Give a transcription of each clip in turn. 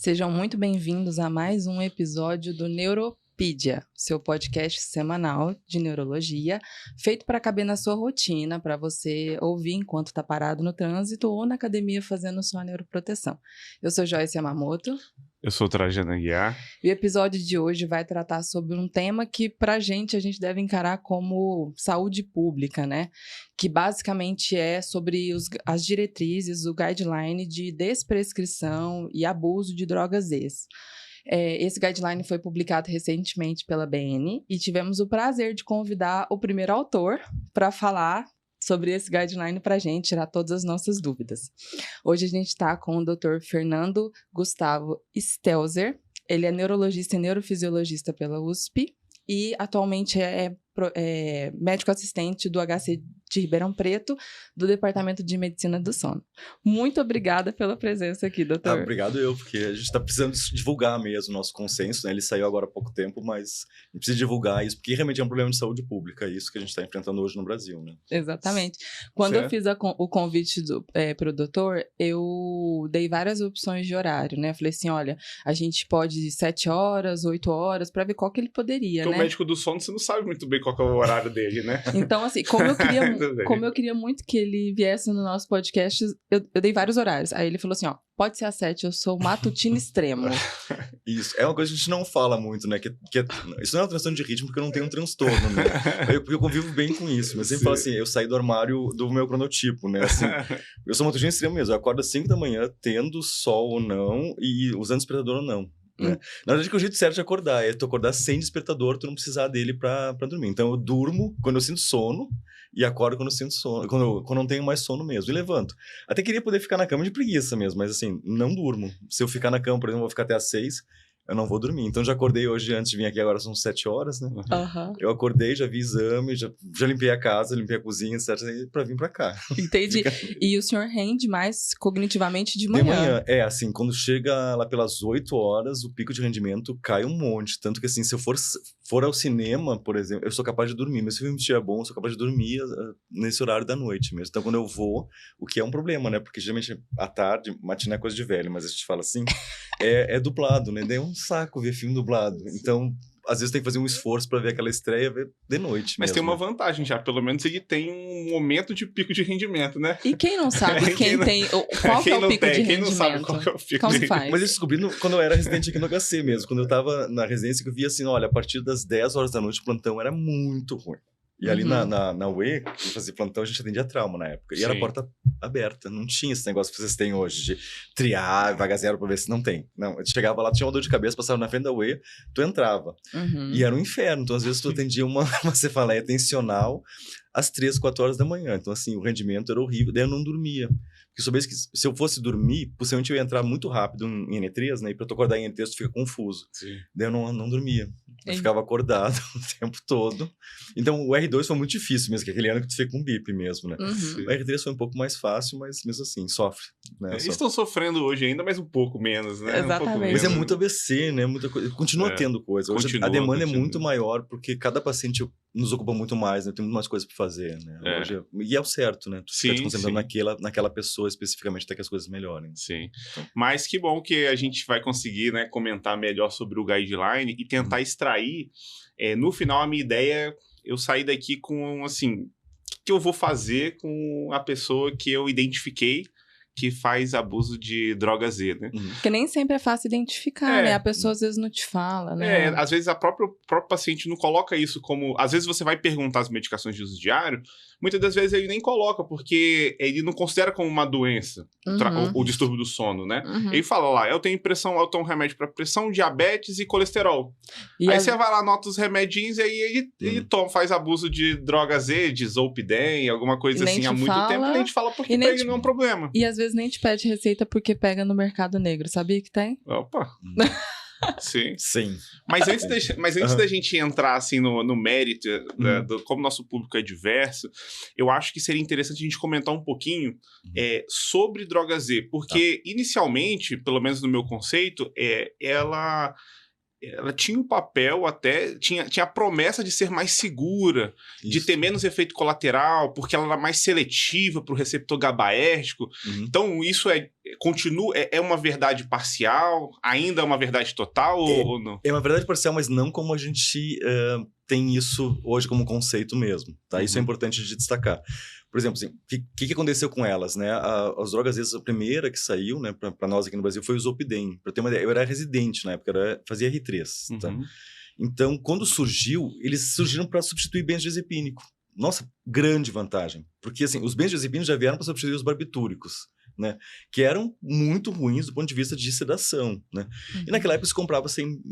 Sejam muito bem-vindos a mais um episódio do Neuropídia, seu podcast semanal de neurologia, feito para caber na sua rotina, para você ouvir enquanto está parado no trânsito ou na academia fazendo sua neuroproteção. Eu sou Joyce Yamamoto. Eu sou o Trajano Aguiar. E o episódio de hoje vai tratar sobre um tema que, pra gente, a gente deve encarar como saúde pública, né? Que basicamente é sobre as diretrizes, o guideline de desprescrição e abuso de drogas Zs. Esse guideline foi publicado recentemente pela BN e tivemos o prazer de convidar o primeiro autor para falar sobre esse guideline para a gente tirar todas as nossas dúvidas. Hoje a gente está com o Dr. Fernando Gustavo Stelzer. Ele é neurologista e neurofisiologista pela USP e atualmente é médico assistente do HC de Ribeirão Preto, do Departamento de Medicina do Sono. Muito obrigada pela presença aqui, doutor. Obrigado eu, porque a gente está precisando divulgar mesmo o nosso consenso, né? Ele saiu agora há pouco tempo, mas a gente precisa divulgar isso, porque realmente é um problema de saúde pública, é isso que a gente está enfrentando hoje no Brasil, né? Exatamente. Quando eu fiz o convite para o doutor, eu dei várias opções de horário, né? Eu falei assim, olha, a gente pode ir 7 horas, 8 horas, para ver qual que ele poderia, porque né? O médico do sono, você não sabe muito bem qual que é o horário dele, né? Então, assim, como eu queria muito que ele viesse no nosso podcast, eu dei vários horários. Aí ele falou assim, ó, pode ser às 7, eu sou matutino extremo. Isso, é uma coisa que a gente não fala muito, né? Isso não é uma transtorno de ritmo, porque eu não tenho um transtorno, né? Eu convivo bem com isso, mas sempre falo assim, eu saí do armário do meu cronotipo, né? Assim, eu sou matutino extremo mesmo, eu acordo às 5 da manhã, tendo sol ou não, e usando despertador ou não. Né? Na verdade, que o jeito certo de acordar é tu acordar sem despertador, tu não precisar dele pra dormir. Então eu durmo quando eu sinto sono e acordo quando eu sinto sono, quando eu não tenho mais sono mesmo, e levanto. Até queria poder ficar na cama de preguiça mesmo, mas assim, não durmo. Se eu ficar na cama, por exemplo, eu vou ficar até às 6, eu não vou dormir. Então já acordei hoje, antes de vir aqui, agora são 7 horas, né? Uhum. Eu acordei, já vi exame, já limpei a casa, limpei a cozinha, etc, pra vir pra cá. Entendi. E o senhor rende mais cognitivamente de manhã? De manhã, assim, quando chega lá pelas 8 horas, o pico de rendimento cai um monte. Tanto que assim, se eu for ao cinema, por exemplo, eu sou capaz de dormir. Mas se o filme estiver bom, eu sou capaz de dormir nesse horário da noite mesmo. Então quando eu vou, o que é um problema, né? Porque geralmente à tarde, matina é coisa de velho, mas a gente fala assim, é dublado, né? Daí é um saco ver filme dublado. Então, às vezes tem que fazer um esforço pra ver aquela estreia de noite. Mas mesmo, tem uma né? vantagem já, pelo menos ele tem um momento de pico de rendimento, né? E quem não sabe qual que é o pico de rendimento? Quem não sabe qual que é o pico Como de rendimento? faz? Mas eu descobri quando eu era residente aqui no HC mesmo. Quando eu tava na residência, que eu via assim, olha, a partir das 10 horas da noite o plantão era muito ruim. E ali na UE, eu fazia plantão, a gente atendia trauma na época. E era porta aberta, não tinha esse negócio que vocês têm hoje, de triar, vaga zero pra ver se não tem. Não, eu chegava lá, tinha uma dor de cabeça, passava na frente da UE, tu entrava. E era um inferno, então às vezes tu atendia uma cefaleia tensional às 3, 4 horas da manhã. Então assim, o rendimento era horrível, daí eu não dormia. Porque eu soubesse que se eu fosse dormir, possivelmente eu ia entrar muito rápido em N3, né? E pra tu acordar em N3, tu fica confuso. Sim. Daí eu não dormia. Eu ficava acordado o tempo todo. Então o R2 foi muito difícil mesmo, que é aquele ano que tu fica com bip mesmo, né? O R3 foi um pouco mais fácil, mas mesmo assim, sofre. Né? Eles estão sofrendo hoje ainda, mas um pouco menos, né? Exatamente. Um pouco Mas menos. é muito AVC, né? Muita coisa. Continua tendo coisa. Hoje a demanda é muito maior, porque cada paciente nos ocupa muito mais, né? Tem muito mais coisa pra fazer, né? Hoje e é o certo, né? Tu fica te concentrando naquela pessoa especificamente até que as coisas melhorem. Sim. Mas que bom que a gente vai conseguir, né, comentar melhor sobre o guideline e tentar extrair. No final, a minha ideia, eu sair daqui com, assim, o que eu vou fazer com a pessoa que eu identifiquei que faz abuso de droga Z, né? Porque nem sempre é fácil identificar, né? A pessoa às vezes não te fala, né? Às vezes o próprio paciente não coloca isso como... Às vezes você vai perguntar as medicações de uso diário, muitas das vezes ele nem coloca, porque ele não considera como uma doença o distúrbio do sono, né? Ele fala lá, eu tenho um remédio para pressão, diabetes e colesterol. E aí você vai lá, anota os remedinhos e aí ele faz abuso de droga Z, de Zolpidem, alguma coisa assim há muito tempo, e nem te fala porque pra ele não é um problema. E às vezes nem te pede receita porque pega no mercado negro, sabia que tem? Opa! Sim. Mas antes da gente entrar assim, no mérito, como nosso público é diverso, eu acho que seria interessante a gente comentar um pouquinho sobre droga Z, porque inicialmente, pelo menos no meu conceito, ela ela tinha um papel até, tinha a promessa de ser mais segura, de ter menos efeito colateral, porque ela era mais seletiva para o receptor GABAérgico. Então, isso continua, é uma verdade parcial? Ainda é uma verdade total ou não? É uma verdade parcial, mas não como a gente tem isso hoje como conceito mesmo, tá? Isso é importante de destacar. Por exemplo, assim, o que aconteceu com elas, né? As drogas, às vezes, a primeira que saiu, né, para nós aqui no Brasil foi o Zolpidem. Para ter uma ideia, eu era residente na época, fazia R3, tá? Então, quando surgiu, eles surgiram para substituir benzodiazepínico. Nossa, grande vantagem. Porque, assim, os benzodiazepínicos já vieram para substituir os barbitúricos, né? Que eram muito ruins do ponto de vista de sedação, né? E naquela época se comprava sem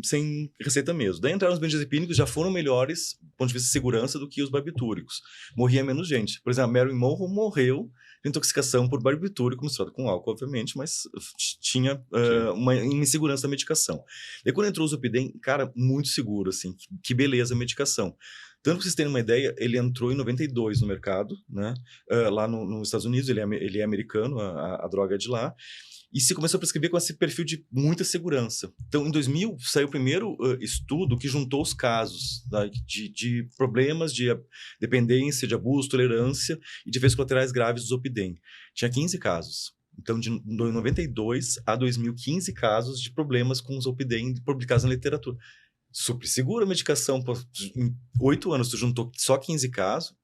receita mesmo. Daí entraram os benzodiazepínicos, já foram melhores do ponto de vista de segurança do que os barbitúricos. Morria menos gente. Por exemplo, a Marilyn Monroe morreu de intoxicação por barbitúrico, misturado com álcool, obviamente, mas tinha uma insegurança da medicação. E quando entrou o Zolpidem, cara, muito seguro, assim, que beleza a medicação. Tanto que vocês terem uma ideia, ele entrou em 92 no mercado, né? Lá nos Estados Unidos, ele é americano, a droga é de lá, e se começou a prescrever com esse perfil de muita segurança. Então, em 2000, saiu o primeiro estudo que juntou os casos, tá? de problemas de dependência, de abuso, tolerância e de efeitos colaterais graves do Zolpidem. Tinha 15 casos. Então, de 92 a 2015 casos de problemas com o Zolpidem publicados na literatura. Super segura a medicação, em 8 anos tu juntou só 15 casos,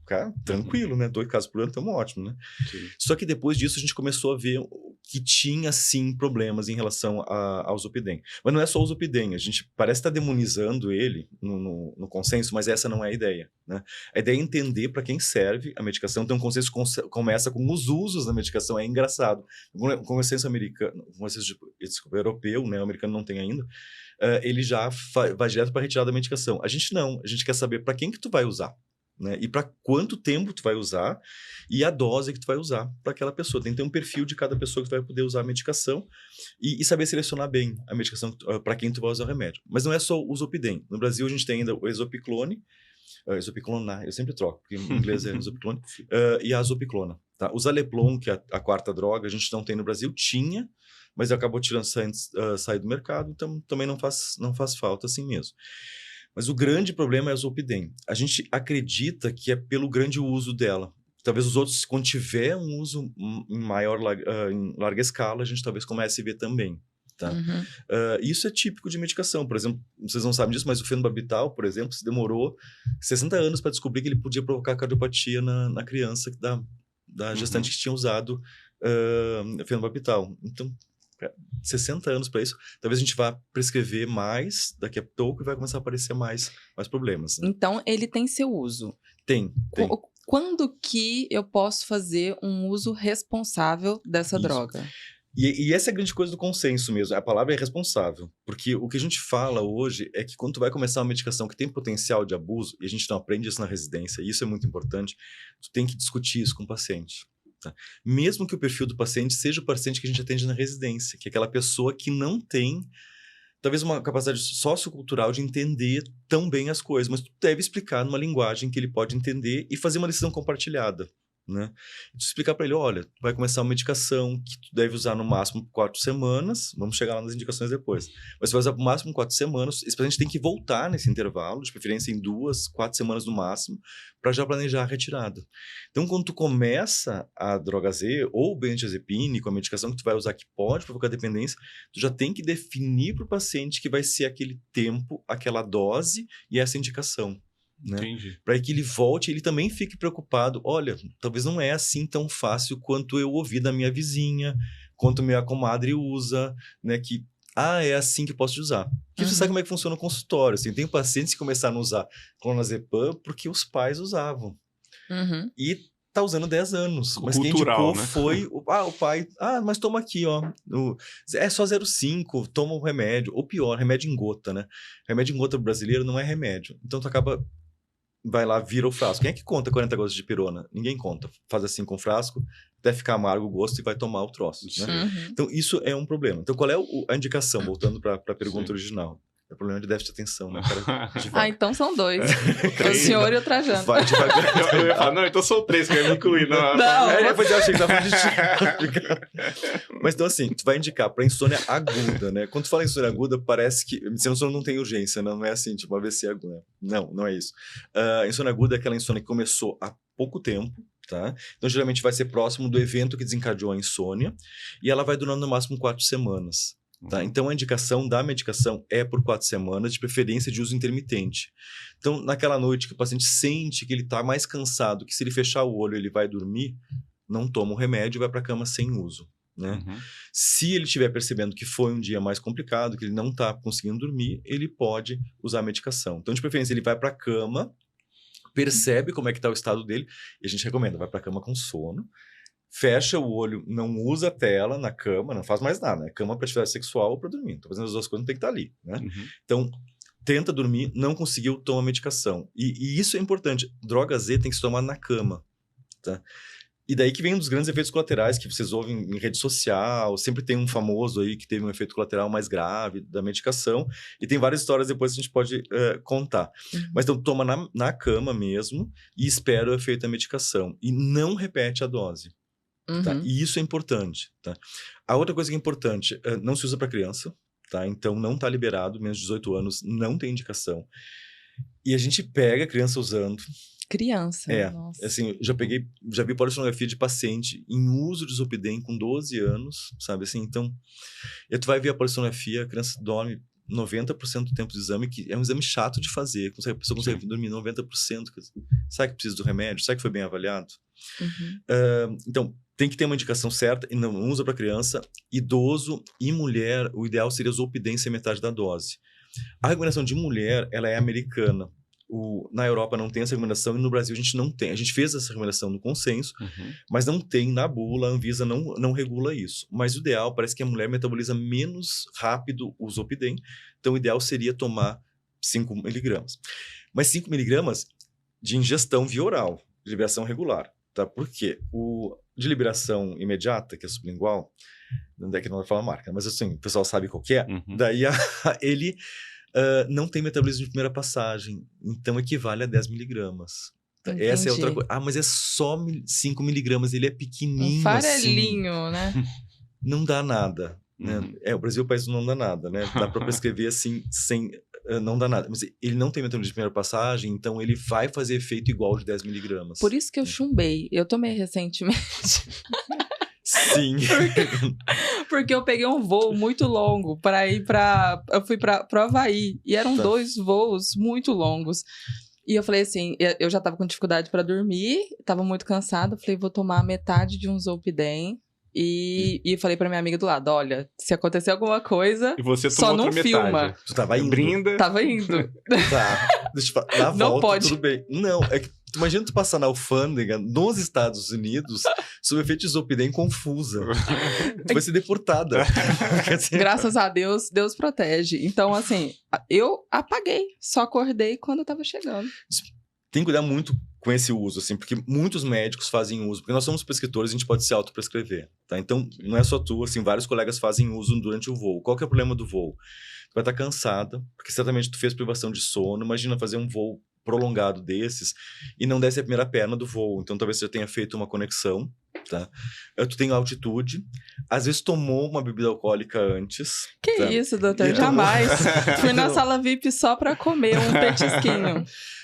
cara, tranquilo, né? 2 casos por ano, estamos ótimo, né? Sim. Só que depois disso a gente começou a ver que tinha, sim, problemas em relação ao Zolpidem. Mas não é só o Zolpidem, a gente parece estar demonizando ele no consenso, mas essa não é a ideia, né? A ideia é entender para quem serve a medicação, então o consenso começa com os usos da medicação, é engraçado. O consenso americano, o consenso europeu, né? O americano não tem ainda, ele já vai direto para a retirada da medicação. A gente não, a gente quer saber para quem que tu vai usar, né? E para quanto tempo tu vai usar e a dose que tu vai usar para aquela pessoa. Tem que ter um perfil de cada pessoa que tu vai poder usar a medicação e saber selecionar bem a medicação para quem tu vai usar o remédio. Mas não é só o Zolpidem. No Brasil a gente tem ainda o Exopiclone, Exopiclona, eu sempre troco, porque em inglês é Exopiclone, e a Zopiclona. Tá? O Zaleplon, que é a quarta droga, a gente não tem no Brasil, tinha, mas acabou sair do mercado, então também não faz falta assim mesmo. Mas o grande problema é o Zolpidem. A gente acredita que é pelo grande uso dela. Talvez os outros, quando tiver um uso em larga escala, a gente talvez comece a ver também. Tá? Isso é típico de medicação. Por exemplo, vocês não sabem disso, mas o fenobarbital, por exemplo, se demorou 60 anos para descobrir que ele podia provocar cardiopatia na criança da gestante que tinha usado fenobarbital. Então, 60 anos para isso, talvez a gente vá prescrever mais daqui a pouco e vai começar a aparecer mais problemas. Né? Então, ele tem seu uso. Tem. Quando que eu posso fazer um uso responsável dessa droga? E essa é a grande coisa do consenso mesmo, a palavra é responsável, porque o que a gente fala hoje é que quando tu vai começar uma medicação que tem potencial de abuso, e a gente não aprende isso na residência, e isso é muito importante, tu tem que discutir isso com o paciente. Tá? Mesmo que o perfil do paciente seja o paciente que a gente atende na residência, que é aquela pessoa que não tem, talvez, uma capacidade sociocultural de entender tão bem as coisas, mas tu deve explicar numa linguagem que ele pode entender e fazer uma decisão compartilhada. Né? E tu explicar para ele, olha, vai começar uma medicação que tu deve usar no máximo 4 semanas, vamos chegar lá nas indicações depois, mas você vai usar no máximo 4 semanas, esse paciente tem que voltar nesse intervalo, de preferência em 2, 4 semanas no máximo, para já planejar a retirada. Então, quando tu começa a droga Z ou o benzodiazepínico, a medicação que tu vai usar que pode provocar dependência, tu já tem que definir para o paciente que vai ser aquele tempo, aquela dose e essa indicação. Né? Para que ele volte, ele também fique preocupado. Olha, talvez não é assim tão fácil quanto eu ouvi da minha vizinha, quanto minha comadre usa, né? Que é assim que eu posso usar. Porque você sabe como é que funciona o consultório. Assim, tem pacientes que começaram a usar clonazepam porque os pais usavam. E tá usando 10 anos. Mas cultural, quem indicou, né? foi o pai. Mas toma aqui, ó. É só 0,5, toma o remédio. Ou pior, remédio em gota, né? Remédio em gota brasileiro não é remédio. Então tu acaba... vai lá, vira o frasco. Quem é que conta 40 gotas de pirona? Ninguém conta. Faz assim com o frasco, até ficar amargo o gosto e vai tomar o troço. Né? Então, isso é um problema. Então, qual é a indicação? Voltando para a pergunta original. É problema de déficit de atenção, né, cara? Então são 2. O senhor e o Trajano. Vai devagar. Eu ia falar, não, então são 3, que eu ia me incluir. Não, Depois eu achei que tava falando de ti. Mas então assim, tu vai indicar pra insônia aguda, né? Quando tu fala em insônia aguda, parece que... Insônia não tem urgência, não é assim, tipo, AVC aguda. Não é isso. Insônia aguda é aquela insônia que começou há pouco tempo, tá? Então, geralmente vai ser próximo do evento que desencadeou a insônia e ela vai durando no máximo 4 semanas. Tá? Então, a indicação da medicação é por 4 semanas, de preferência de uso intermitente. Então, naquela noite que o paciente sente que ele está mais cansado, que se ele fechar o olho ele vai dormir, não toma o remédio e vai para a cama sem uso. Né? Se ele estiver percebendo que foi um dia mais complicado, que ele não está conseguindo dormir, ele pode usar a medicação. Então, de preferência, ele vai para a cama, percebe como é que está o estado dele, e a gente recomenda, vai para a cama com sono, fecha o olho, não usa a tela na cama, não faz mais nada, né? Cama para atividade sexual ou para dormir. Então, fazendo as 2 coisas, não tem que estar ali, né? Então, tenta dormir, não conseguiu, toma medicação. E isso é importante. Droga Z tem que se tomar na cama, tá? E daí que vem um dos grandes efeitos colaterais que vocês ouvem em rede social, sempre tem um famoso aí que teve um efeito colateral mais grave da medicação, e tem várias histórias depois que a gente pode contar. Mas então toma na cama mesmo e espera o efeito da medicação. E não repete a dose. Tá? E isso é importante. Tá? A outra coisa que é importante, não se usa para criança, tá? Então não está liberado, menos de 18 anos, não tem indicação. E a gente pega a criança usando... Criança, nossa. Assim, já vi polissonografia de paciente em uso de Zolpidem com 12 anos, sabe assim? Então, tu vai ver a polissonografia, a criança dorme 90% do tempo do exame, que é um exame chato de fazer, a pessoa consegue dormir 90%. Sabe que precisa do remédio? Sabe que foi bem avaliado? Então, tem que ter uma indicação certa, e não usa para criança. Idoso e mulher, o ideal seria Zolpidem ser metade da dose. A recomendação de mulher, ela é americana. Na Europa não tem essa recomendação e no Brasil a gente não tem. A gente fez essa recomendação no consenso, mas não tem na bula, a Anvisa não regula isso. Mas o ideal, parece que a mulher metaboliza menos rápido o Zolpidem, então o ideal seria tomar 5 miligramas. Mas 5 miligramas de ingestão via oral, de liberação regular. Tá? Por quê? De liberação imediata, que é sublingual, não é que não vai falar a marca, mas assim, o pessoal sabe qual que é, daí ele... não tem metabolismo de primeira passagem, então equivale a 10 miligramas. Entendi. Essa é outra coisa. Mas é só 5 miligramas, ele é pequenininho. Um farelinho, assim. Né? Não dá nada. Né? O Brasil é o país do não dá nada, né? Dá para prescrever assim, sem... não dá nada. Mas ele não tem metabolismo de primeira passagem, então ele vai fazer efeito igual de 10 miligramas. Por isso que eu chumbei. Eu tomei recentemente. Sim. Porque eu peguei um voo muito longo para ir para... Eu fui para o Havaí. E eram 2 voos muito longos. E eu falei assim, eu já tava com dificuldade para dormir, tava muito cansada. Falei, vou tomar metade de um Zolpidem. E falei pra minha amiga do lado, olha, se acontecer alguma coisa, e você só não filma. Tu tava indo? Brinda. Tava indo. Tá. Deixa eu falar. Na não volta, pode. Tudo bem. Não, é que imagina tu passar na alfândega nos Estados Unidos sob efeito de Zolpidem confusa. Tu vai ser deportada. Graças a Deus, Deus protege. Então, assim, eu apaguei. Só acordei quando eu tava chegando. Tem que cuidar muito com esse uso, assim, porque muitos médicos fazem uso, porque nós somos prescritores, a gente pode se autoprescrever, tá? Então, não é só tu, assim, vários colegas fazem uso durante o voo. Qual que é o problema do voo? Tu vai estar cansada, porque certamente tu fez privação de sono, imagina fazer um voo prolongado desses e não desce a primeira perna do voo, então talvez você já tenha feito uma conexão, tá? Tu tem altitude, às vezes tomou uma bebida alcoólica antes. Que tá? Isso, doutor, jamais. Fui na sala VIP só pra comer um petisquinho.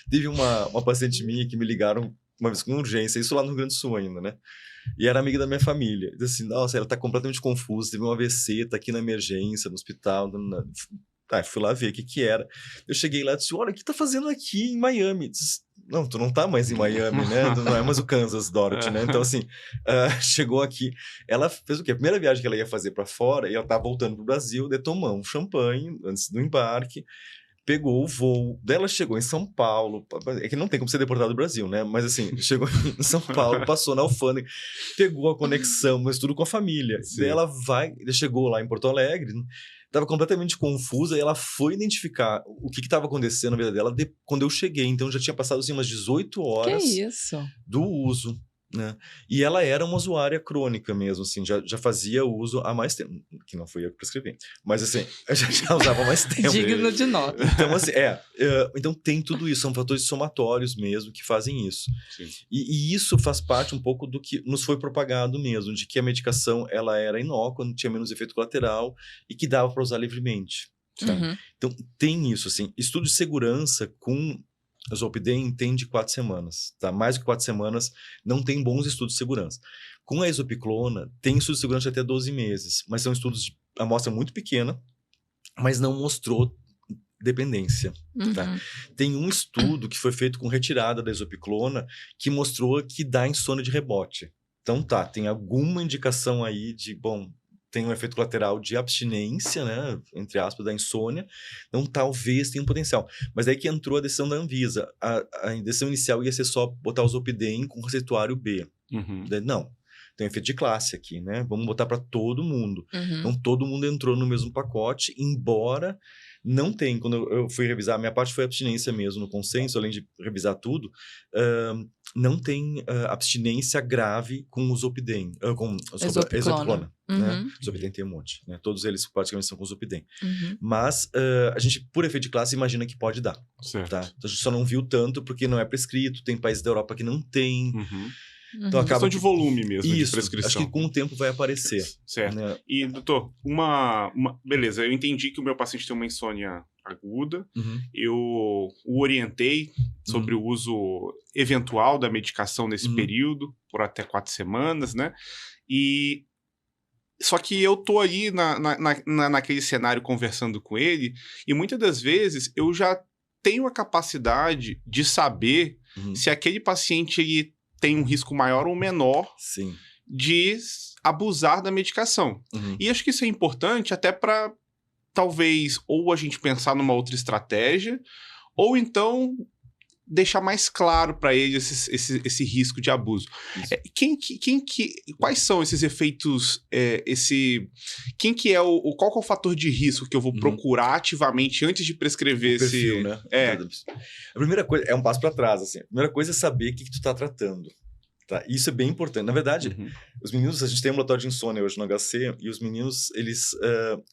Teve uma paciente minha que me ligaram uma vez com urgência, isso lá no Rio Grande do Sul ainda, né? E era amiga da minha família. Diz assim, nossa, ela tá completamente confusa, teve um AVC, tá aqui na emergência, no hospital. Fui lá ver o que era. Eu cheguei lá e disse, olha, o que tá fazendo aqui em Miami? Disse, não, tu não tá mais em Miami, né? Não é mais o Kansas, Dorothy, né? Então, assim, chegou aqui. Ela fez o quê? A primeira viagem que ela ia fazer pra fora, e ela tava voltando pro Brasil, daí tomou um champanhe antes do embarque, pegou o voo, daí ela chegou em São Paulo, é que não tem como ser deportado do Brasil, né? Mas assim, chegou em São Paulo, passou na alfândega, pegou a conexão, mas tudo com a família. Sim. Daí ela chegou lá em Porto Alegre, estava completamente confusa, e ela foi identificar o que estava acontecendo na vida dela quando eu cheguei. Então já tinha passado assim umas 18 horas que isso? Do uso. né? E ela era uma usuária crônica mesmo, assim, já fazia uso há mais tempo, que não fui eu que prescrevi, mas assim, eu já usava há mais tempo. Digno de nota. Então, assim, então tem tudo isso, são fatores somatórios mesmo que fazem isso. E isso faz parte um pouco do que nos foi propagado mesmo, de que a medicação ela era inócua, não tinha menos efeito colateral e que dava para usar livremente. Tá? Uhum. Então tem isso, assim, estudo de segurança com Zolpidem tem de 4 semanas, tá? Mais do que 4 semanas não tem bons estudos de segurança. Com a Exopiclona, tem estudos de segurança de até 12 meses, mas são estudos de amostra muito pequena, mas não mostrou dependência. Tá? Tem um estudo que foi feito com retirada da Exopiclona que mostrou que dá insônia de rebote. Então tem alguma indicação aí de, tem um efeito colateral de abstinência, né, entre aspas, da insônia, então talvez tenha um potencial. Mas aí que entrou a decisão da Anvisa. A decisão inicial ia ser só botar o Zolpidem com receituário B. Não, tem um efeito de classe aqui, né? Vamos botar para todo mundo. Então todo mundo entrou no mesmo pacote, embora não tem, quando eu fui revisar, a minha parte foi abstinência mesmo no consenso, além de revisar tudo, não tem abstinência grave com o Zolpidem, com Exopiclona. Né? Zolpidem tem um monte, né? Todos eles praticamente são com Zolpidem. Mas a gente, por efeito de classe, imagina que pode dar. Tá? Então, a gente só não viu tanto porque não é prescrito, tem países da Europa que não tem. Então acaba questão de volume mesmo, isso, de prescrição. Acho que com o tempo vai aparecer. Certo. Né? E, doutor, beleza, eu entendi que o meu paciente tem uma insônia aguda, eu o orientei sobre o uso eventual da medicação nesse período, por até 4 semanas, né? Só que eu tô aí naquele cenário conversando com ele, e muitas das vezes eu já tenho a capacidade de saber se aquele paciente ele tem um risco maior ou menor de abusar da medicação. E acho que isso é importante até para, talvez, ou a gente pensar numa outra estratégia, ou então deixar mais claro para ele esse risco de abuso. Quais são esses efeitos, qual que é o fator de risco que eu vou procurar ativamente antes de prescrever esse... perfil, né? A primeira coisa, é um passo para trás, assim. A primeira coisa é saber o que tu tá tratando. Tá? Isso é bem importante. Na verdade, os meninos, a gente tem um ambulatório de insônia hoje no HC, e os meninos, eles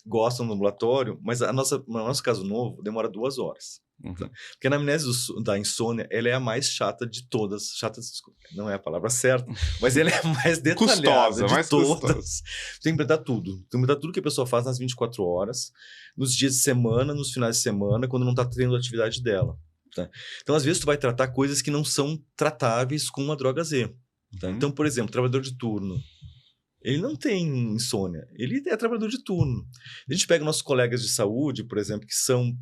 gostam do ambulatório, mas no nosso caso novo, demora 2 horas. Tá? Porque a anamnese da insônia, ela é a mais chata de todas. Chata, desculpa, não é a palavra certa, mas ela é a mais detalhada de todas. Tem que perguntar tudo. Tem que perguntar tudo que a pessoa faz nas 24 horas, nos dias de semana, nos finais de semana, quando não está tendo a atividade dela. Tá? Então, às vezes, tu vai tratar coisas que não são tratáveis com uma droga Z. Tá? Então, por exemplo, trabalhador de turno. Ele não tem insônia, ele é trabalhador de turno. A gente pega nossos colegas de saúde, por exemplo, que são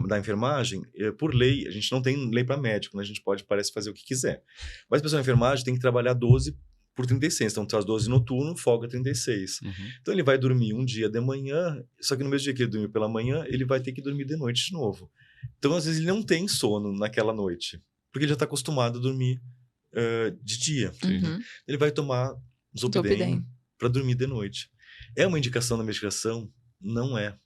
da enfermagem, por lei, a gente não tem lei para médico, né? A gente parece fazer o que quiser. Mas a pessoa da enfermagem tem que trabalhar 12 por 36, então traz 12 noturno, folga 36. Então ele vai dormir um dia de manhã, só que no mesmo dia que ele dormiu pela manhã, ele vai ter que dormir de noite de novo. Então, às vezes, ele não tem sono naquela noite, porque ele já está acostumado a dormir de dia. Ele vai tomar Zolpidem para dormir de noite. É uma indicação da medicação? Não é.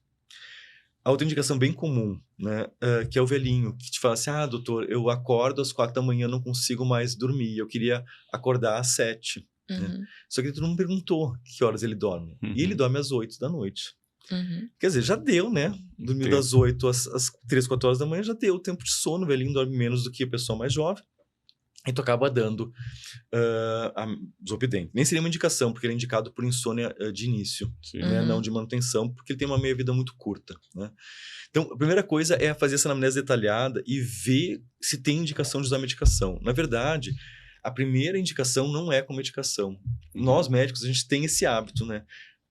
A outra indicação bem comum, né, que é o velhinho, que te fala assim, doutor, eu acordo às 4 da manhã, não consigo mais dormir, eu queria acordar às 7. Né? Só que tu não perguntou que horas ele dorme. E ele dorme às 8 da noite. Quer dizer, já deu, né? Dormir das 8 às 3, 4 horas da manhã, já deu tempo de sono, o velhinho dorme menos do que a pessoa mais jovem. E tu acaba dando a Zolpidem. Nem seria uma indicação, porque ele é indicado por insônia de início, né? Não de manutenção, porque ele tem uma meia-vida muito curta. Né? Então, a primeira coisa é fazer essa anamnese detalhada e ver se tem indicação de usar medicação. Na verdade, a primeira indicação não é com medicação. Nós, médicos, a gente tem esse hábito, né?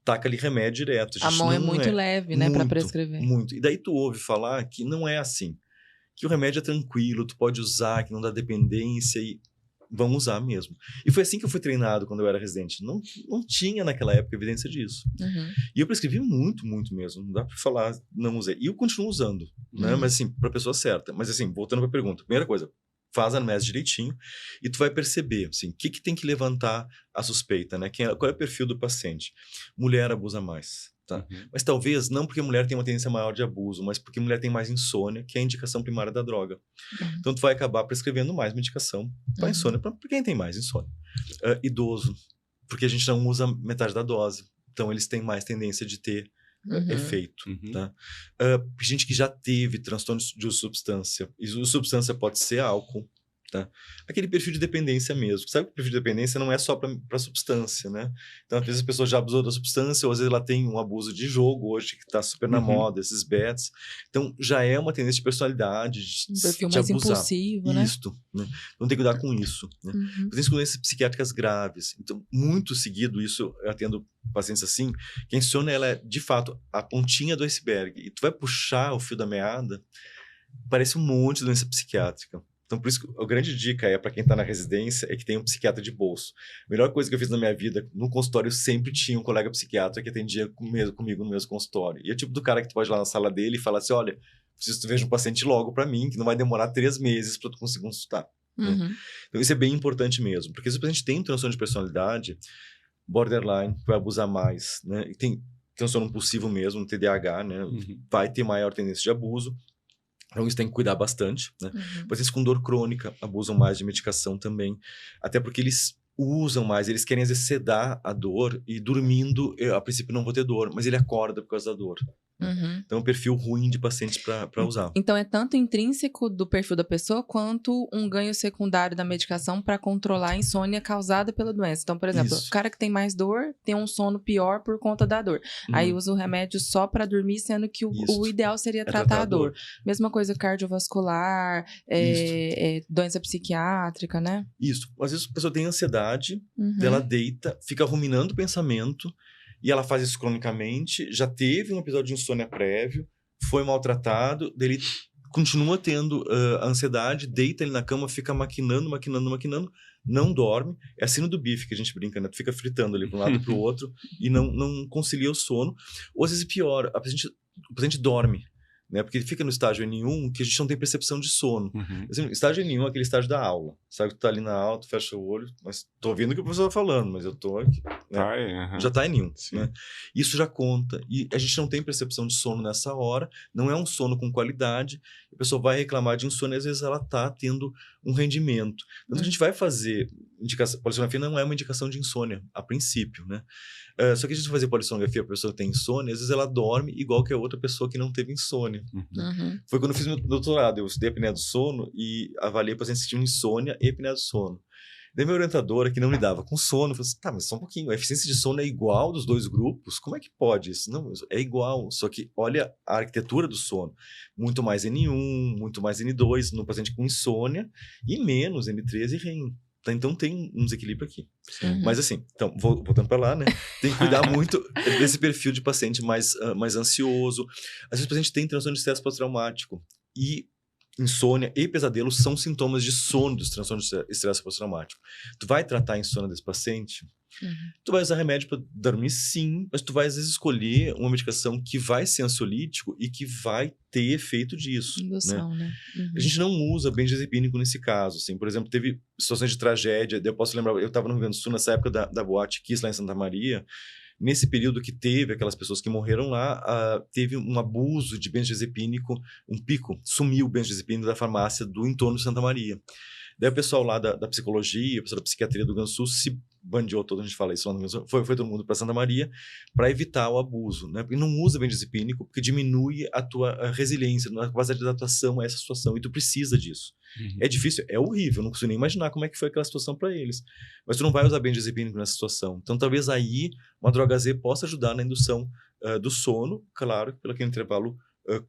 Taca ali remédio direto. A mão é muito leve, né, para prescrever. Muito. E daí tu ouve falar que não é assim. Que o remédio é tranquilo, tu pode usar, que não dá dependência e vamos usar mesmo. E foi assim que eu fui treinado quando eu era residente. Não tinha naquela época evidência disso. E eu prescrevi muito, muito mesmo. Não dá pra falar, não usei. E eu continuo usando, né? Mas assim, pra pessoa certa. Mas assim, voltando pra pergunta. Primeira coisa, faz a anamnese direitinho e tu vai perceber, assim, o que tem que levantar a suspeita, né? Qual é o perfil do paciente? Mulher abusa mais. Tá? Mas talvez não porque a mulher tem uma tendência maior de abuso, mas porque a mulher tem mais insônia, que é a indicação primária da droga. Então, tu vai acabar prescrevendo mais medicação para insônia, para quem tem mais insônia. Idoso, porque a gente não usa metade da dose. Então, eles têm mais tendência de ter efeito. Tá? Gente que já teve transtornos de uso de substância. E uso de substância pode ser álcool. Tá? Aquele perfil de dependência mesmo. Sabe que o perfil de dependência não é só para substância, né? Então, às vezes a pessoa já abusou da substância, ou às vezes ela tem um abuso de jogo hoje, que está super na moda, esses bets. Então, já é uma tendência de personalidade, de perfil de mais abusar. impulsivo, né? Isto, né? Então, tem que cuidar com isso. Né? Pacientes com doenças psiquiátricas graves. Então, muito seguido, isso eu atendo pacientes assim, que a insônia, ela é, de fato, a pontinha do iceberg. E tu vai puxar o fio da meada, parece um monte de doença psiquiátrica. Então, por isso que a grande dica para quem está na residência é que tenha um psiquiatra de bolso. A melhor coisa que eu fiz na minha vida, no consultório, eu sempre tinha um colega psiquiatra que atendia comigo no mesmo consultório. E é o tipo do cara que tu pode ir lá na sala dele e falar assim, olha, preciso que tu veja um paciente logo para mim, que não vai demorar 3 meses para tu conseguir consultar. Né? Então, isso é bem importante mesmo. Porque se o paciente tem transtorno de personalidade, borderline, vai abusar mais, né? E tem transtorno impulsivo mesmo, TDAH, né? Vai ter maior tendência de abuso. Então, isso tem que cuidar bastante, né? Pacientes com dor crônica abusam mais de medicação também, até porque eles usam mais, eles querem às vezes sedar a dor e dormindo, a princípio não vou ter dor, mas ele acorda por causa da dor. Então, é um perfil ruim de pacientes para usar. Então, é tanto intrínseco do perfil da pessoa, quanto um ganho secundário da medicação para controlar a insônia causada pela doença. Então, por exemplo, o cara que tem mais dor, tem um sono pior por conta da dor. Aí usa o remédio só para dormir, sendo que o ideal seria tratar a dor. Mesma coisa cardiovascular, doença psiquiátrica, né? Isso. Às vezes a pessoa tem ansiedade, ela deita, fica ruminando o pensamento, e ela faz isso cronicamente, já teve um episódio de insônia prévio, foi maltratado, daí ele continua tendo ansiedade, deita ele na cama, fica maquinando, não dorme. É a síndrome do bife que a gente brinca, né? Tu fica fritando ali para um lado e para o outro e não concilia o sono. Ou às vezes pior, o paciente dorme. Né? Porque ele fica no estágio N1 que a gente não tem percepção de sono. Assim, estágio N1 é aquele estágio da aula. Sabe que tu tá ali na aula, tu fecha o olho, mas tô ouvindo o que o professor tá falando, mas eu tô aqui. Né? Já tá N1. Né? Isso já conta. E a gente não tem percepção de sono nessa hora, não é um sono com qualidade. A pessoa vai reclamar de insônia, às vezes ela tá tendo um rendimento. Então a gente vai fazer polissonografia, não é uma indicação de insônia, a princípio, né? Só que a gente vai fazer polissonografia, a pessoa tem insônia, às vezes ela dorme igual que a outra pessoa que não teve insônia. Foi quando eu fiz meu doutorado, eu estudei apneia do sono e avaliei pacientes que tinham insônia e apneia do sono. Daí minha orientadora, que não lidava com sono, falou assim, tá, mas só um pouquinho, a eficiência de sono é igual dos dois grupos? Como é que pode isso? Não, é igual, só que olha a arquitetura do sono. Muito mais N1, muito mais N2 no paciente com insônia e menos N3 e REM. Então tem um desequilíbrio aqui. Mas assim, então, voltando para lá, né? Tem que cuidar muito desse perfil de paciente mais ansioso. Às vezes o paciente tem transtorno de estresse pós-traumático e insônia e pesadelo são sintomas de sono dos transtornos de estresse pós-traumático. Tu vai tratar a insônia desse paciente? Tu vai usar remédio para dormir, sim, mas tu vai às vezes escolher uma medicação que vai ser ansiolítico e que vai ter efeito disso. Indução, né? A gente não usa benzodiazepínico nesse caso. Assim. Por exemplo, teve situações de tragédia. Eu posso lembrar, eu estava no Rio Grande do Sul nessa época da boate Kiss lá em Santa Maria. Nesse período que teve aquelas pessoas que morreram lá, teve um abuso de benzodiazepínico, um pico, sumiu o benzodiazepínico da farmácia do entorno de Santa Maria. Daí o pessoal lá da psicologia, o pessoal da psiquiatria do Rio Grande do Sul se bandeou todo, a gente fala isso lá no Rio Grande do Sul, foi todo mundo para Santa Maria para evitar o abuso, né? Porque não usa benzodiazepínico porque diminui a tua resiliência, a capacidade de adaptação a essa situação e tu precisa disso. É difícil, é horrível, não consigo nem imaginar como é que foi aquela situação para eles. Mas tu não vai usar benzodiazepínico nessa situação. Então talvez aí uma droga Z possa ajudar na indução do sono, claro, pelo aquele intervalo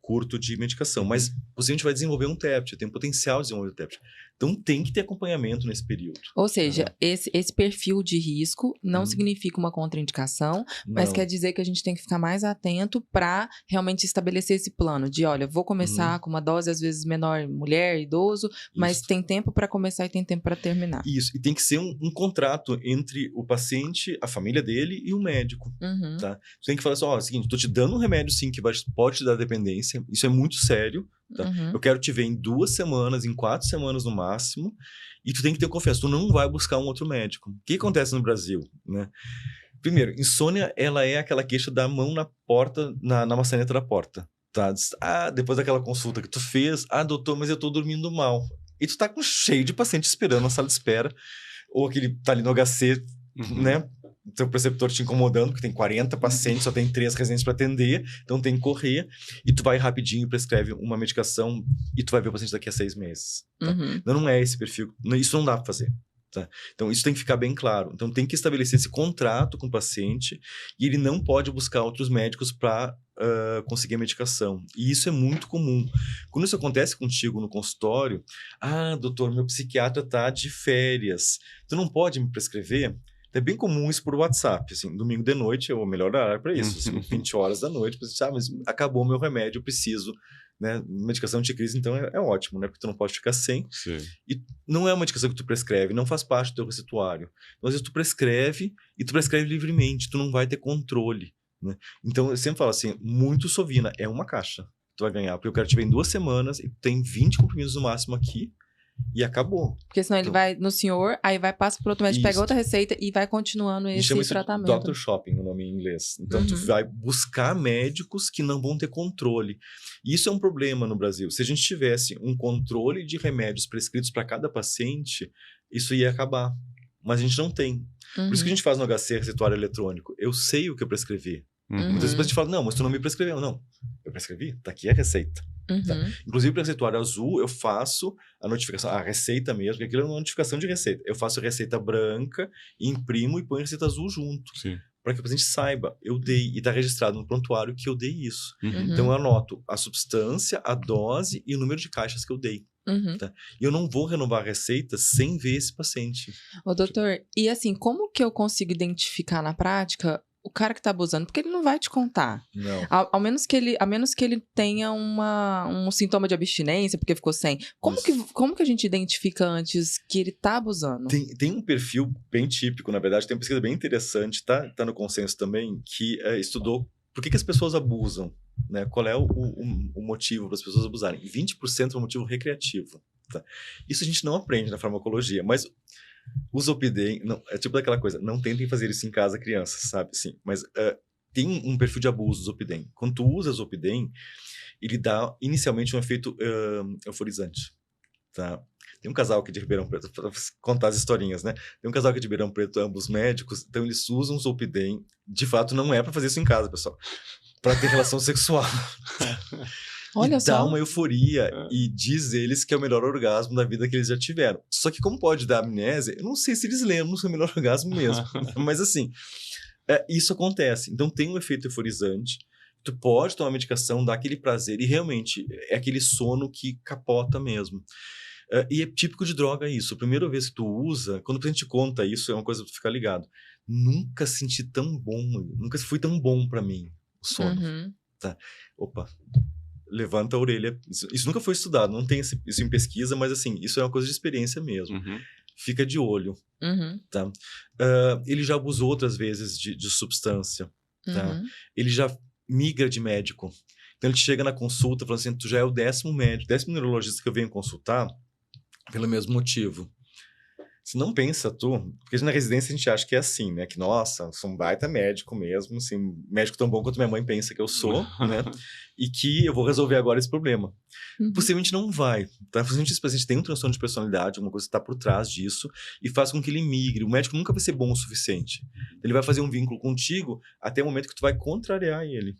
curto de medicação. Mas o paciente vai desenvolver um TEPT, tem potencial de desenvolver um TEPT. Então tem que ter acompanhamento nesse período. Ou seja, esse perfil de risco não significa uma contraindicação, mas quer dizer que a gente tem que ficar mais atento para realmente estabelecer esse plano de, olha, vou começar com uma dose às vezes menor, mulher, idoso, mas tem tempo para começar e tem tempo para terminar. Isso, e tem que ser um contrato entre o paciente, a família dele e o médico. Tá? Você tem que falar assim, ó, é o seguinte, estou te dando um remédio sim que pode te dar dependência, isso é muito sério. Tá? Eu quero te ver em 2 semanas, em 4 semanas no máximo, e tu tem que ter confiança, tu não vai buscar um outro médico. O que acontece no Brasil? Né? Primeiro, insônia, ela é aquela queixa da mão na porta, na maçaneta da porta. Tá? Depois daquela consulta que tu fez, doutor, mas eu tô dormindo mal. E tu tá cheio de paciente esperando na sala de espera. ou aquele tá ali no HC, né? Teu preceptor te incomodando, porque tem 40 pacientes, só tem 3 residentes para atender, então tem que correr, e tu vai rapidinho e prescreve uma medicação e tu vai ver o paciente daqui a 6 meses. Tá? Não é esse perfil, isso não dá para fazer. Tá? Então, isso tem que ficar bem claro. Então, tem que estabelecer esse contrato com o paciente e ele não pode buscar outros médicos para conseguir a medicação. E isso é muito comum. Quando isso acontece contigo no consultório, doutor, meu psiquiatra tá de férias, tu não pode me prescrever? É bem comum isso por WhatsApp, assim, domingo de noite é o melhor horário para isso, assim, 20 horas da noite, mas acabou meu remédio, eu preciso, né, medicação anticrise, então é ótimo, né, porque tu não pode ficar sem, Sim. E não é uma medicação que tu prescreve, não faz parte do teu receituário, então, às vezes tu prescreve, e tu prescreve livremente, tu não vai ter controle, né, então eu sempre falo assim, muito Sovina, é uma caixa que tu vai ganhar, porque eu quero te ver em 2 semanas, e tem 20 comprimidos no máximo aqui, e acabou. Porque senão ele vai no senhor, aí vai, passa por outro médico, pega outra receita e vai continuando esse tratamento. Doctor Shopping, o nome em inglês. Então, tu vai buscar médicos que não vão ter controle. E isso é um problema no Brasil. Se a gente tivesse um controle de remédios prescritos para cada paciente, isso ia acabar. Mas a gente não tem. Por isso que a gente faz no HC receituário eletrônico. Eu sei o que eu prescrevi. Muitas vezes a gente fala, não, mas tu não me prescreveu. Não, eu prescrevi, tá aqui a receita. Tá? Inclusive, para o receituário azul, eu faço a notificação, a receita mesmo, porque aquilo é uma notificação de receita. Eu faço a receita branca, imprimo e ponho a receita azul junto. Para que o paciente saiba, eu dei, e está registrado no prontuário que eu dei isso. Então, eu anoto a substância, a dose e o número de caixas que eu dei. Tá? E eu não vou renovar a receita sem ver esse paciente. Ô, doutor, e assim, como que eu consigo identificar na prática o cara que tá abusando? Porque ele não vai te contar. Não. A menos que ele tenha um sintoma de abstinência, porque ficou sem. Como que a gente identifica antes que ele tá abusando? Tem um perfil bem típico, na verdade, tem uma pesquisa bem interessante, tá no consenso também, que estudou por que as pessoas abusam, né? Qual é o motivo para as pessoas abusarem. 20% é um motivo recreativo. Tá? Isso a gente não aprende na farmacologia, mas o Zolpidem, é tipo daquela coisa, não tentem fazer isso em casa, crianças, sabe? Sim, mas tem um perfil de abuso do Zolpidem. Quando tu usa Zolpidem, ele dá inicialmente um efeito euforizante, tá? Tem um casal aqui de Ribeirão Preto, para contar as historinhas, né? Tem um casal aqui de Ribeirão Preto, ambos médicos, então eles usam Zolpidem. De fato, não é para fazer isso em casa, pessoal. Para ter relação sexual. Olha e só. dá uma euforia e diz eles que é o melhor orgasmo da vida que eles já tiveram. Só que como pode dar amnésia, eu não sei se eles lembram se é o melhor orgasmo mesmo. Mas assim, isso acontece. Então tem um efeito euforizante. Tu pode tomar medicação, dar aquele prazer e realmente é aquele sono que capota mesmo. E é típico de droga isso. A primeira vez que tu usa, quando o paciente conta isso, é uma coisa pra tu ficar ligado. Nunca senti tão bom, nunca foi tão bom pra mim o sono. Tá? Opa, levanta a orelha. Isso nunca foi estudado, não tem isso em pesquisa, mas assim, isso é uma coisa de experiência mesmo. Fica de olho. Tá? Ele já abusou outras vezes de substância. Tá? Ele já migra de médico. Então ele chega na consulta falando assim, tu já é o 10º médico, 10º neurologista que eu venho consultar pelo mesmo motivo. Você não pensa, porque na residência a gente acha que é assim, né? Que, nossa, sou um baita médico mesmo, assim, médico tão bom quanto minha mãe pensa que eu sou, né? E que eu vou resolver agora esse problema. Possivelmente não vai, tá? Possivelmente esse paciente tem um transtorno de personalidade, alguma coisa que está por trás disso, e faz com que ele migre. O médico nunca vai ser bom o suficiente. Ele vai fazer um vínculo contigo até o momento que tu vai contrariar ele.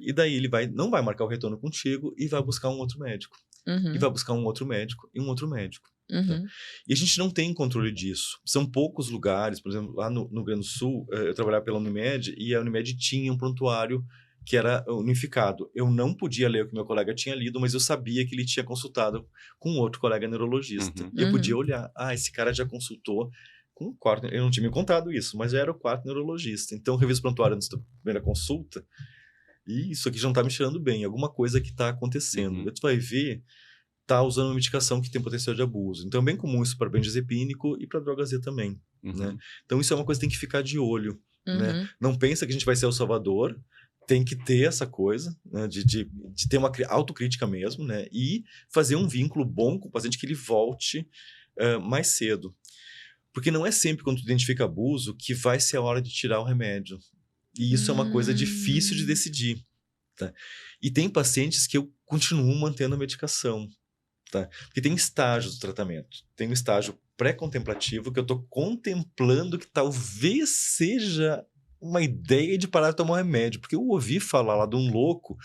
E daí ele não vai marcar o retorno contigo e vai buscar um outro médico. E vai buscar um outro médico e um outro médico. Tá? E a gente não tem controle disso. São poucos lugares, por exemplo, lá no Rio Grande do Sul, eu trabalhava pela Unimed e a Unimed tinha um prontuário que era unificado. Eu não podia ler o que meu colega tinha lido, mas eu sabia que ele tinha consultado com outro colega neurologista. E eu podia olhar, esse cara já consultou com o 4º, eu não tinha me contado isso, mas já era o 4º neurologista. Então eu reviso o prontuário antes da primeira consulta e isso aqui já não tá me cheirando bem, alguma coisa que tá acontecendo. Tu vai ver, tá usando uma medicação que tem potencial de abuso. Então é bem comum isso para benzodiazepínico e para droga Z também. Né? Então isso é uma coisa que tem que ficar de olho. Né? Não pensa que a gente vai ser o salvador, tem que ter essa coisa, né? de ter uma autocrítica mesmo, né? E fazer um vínculo bom com o paciente que ele volte mais cedo. Porque não é sempre quando tu identifica abuso que vai ser a hora de tirar o remédio. E isso é uma coisa difícil de decidir. Tá? E tem pacientes que eu continuo mantendo a medicação. tá? Porque tem estágios do tratamento. Tem um estágio pré-contemplativo que eu estou contemplando que talvez seja uma ideia de parar de tomar um remédio, porque eu ouvi falar lá de um louco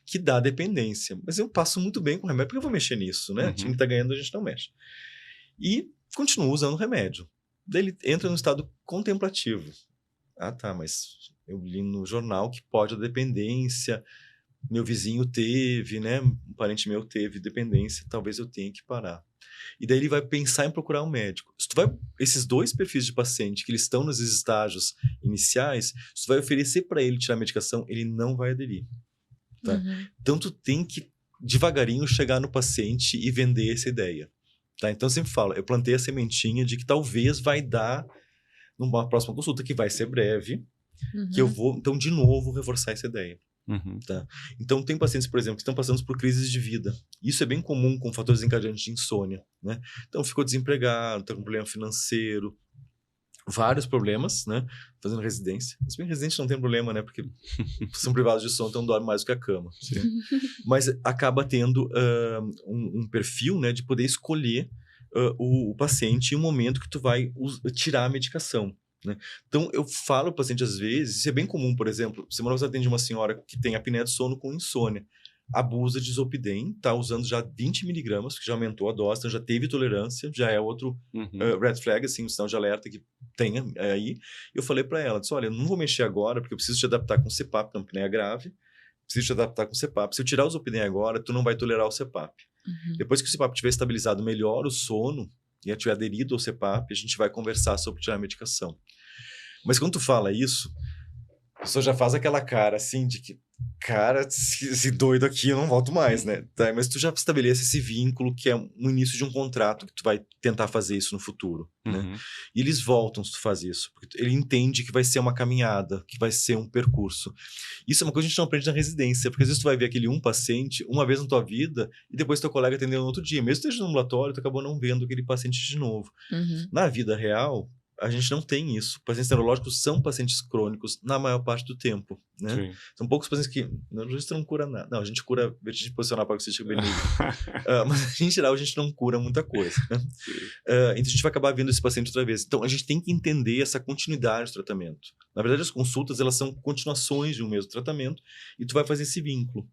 que dá dependência, mas eu passo muito bem com o remédio, porque eu vou mexer nisso, né? O time tá ganhando, a gente não mexe. E continua usando o remédio. Daí ele entra no estado contemplativo. Ah, tá, mas eu li no jornal que pode a dependência, meu vizinho teve, né? Um parente meu teve dependência, talvez eu tenha que parar. E daí ele vai pensar em procurar um médico. Esses dois perfis de paciente que eles estão nos estágios iniciais, se tu vai oferecer para ele tirar a medicação, ele não vai aderir. Tá? Então tu tem que devagarinho chegar no paciente e vender essa ideia. Tá? Então eu sempre falo, eu plantei a sementinha de que talvez vai dar numa próxima consulta, que vai ser breve, que eu vou, então, de novo, reforçar essa ideia. Tá? Então, tem pacientes, por exemplo, que estão passando por crises de vida. Isso é bem comum com fatores encadeantes de insônia, né? Então, ficou desempregado, está com problema financeiro, vários problemas, né? Fazendo residência. Mas bem, residente não tem problema, né? Porque são privados de sono, então dorme mais do que a cama. Né? Mas acaba tendo um perfil, né, de poder escolher o paciente em um momento que tu vai tirar a medicação. Né? Então, eu falo para o paciente às vezes, isso é bem comum, por exemplo, semana você atende uma senhora que tem apneia de sono com insônia, abusa de Zolpidem, está usando já 20 miligramas, que já aumentou a dose, então já teve tolerância, já é outro red flag, assim, um sinal de alerta que tenha aí. Eu falei para ela, disse, olha, eu não vou mexer agora, porque eu preciso te adaptar com CPAP, que é uma apneia grave, preciso te adaptar com CPAP. Se eu tirar o Zolpidem agora, tu não vai tolerar o CPAP. Depois que o CPAP tiver estabilizado melhor o sono, e tiver aderido ao CPAP, a gente vai conversar sobre tirar a medicação. Mas quando tu fala isso, a pessoa já faz aquela cara assim de que, cara, esse doido aqui eu não volto mais, né? Tá, mas tu já estabelece esse vínculo que é o início de um contrato que tu vai tentar fazer isso no futuro, né? E eles voltam se tu faz isso, porque ele entende que vai ser uma caminhada, que vai ser um percurso. Isso é uma coisa que a gente não aprende na residência, porque às vezes tu vai ver aquele paciente uma vez na tua vida e depois teu colega atendeu no outro dia. Mesmo que esteja no ambulatório, tu acabou não vendo aquele paciente de novo. Na vida real, a gente não tem isso. Pacientes neurológicos são pacientes crônicos na maior parte do tempo, né? São poucos pacientes que... Neurologista não cura nada. Não, a gente cura vertigem posicional paroxística benigna. Mas, em geral, a gente não cura muita coisa, né? Então, a gente vai acabar vendo esse paciente outra vez. Então, a gente tem que entender essa continuidade do tratamento. Na verdade, as consultas, elas são continuações de um mesmo tratamento e tu vai fazer esse vínculo.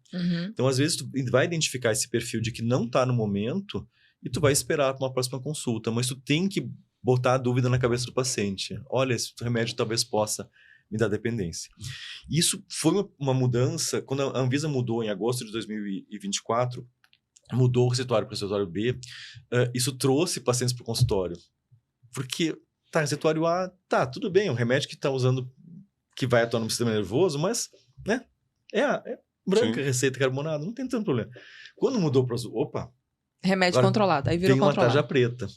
Então, às vezes, tu vai identificar esse perfil de que não está no momento e tu vai esperar para uma próxima consulta, mas tu tem que botar a dúvida na cabeça do paciente. Olha, esse remédio talvez possa me dar dependência. Isso foi uma mudança, quando a Anvisa mudou em agosto de 2024, mudou o receituário para o receituário B, isso trouxe pacientes para o consultório. Porque, receituário A, tudo bem, é um remédio que está usando, que vai atuar no sistema nervoso, mas, né, é branca, receita carbonada, não tem tanto problema. Quando mudou para remédio controlado, aí virou controlado. Tem uma tarja preta.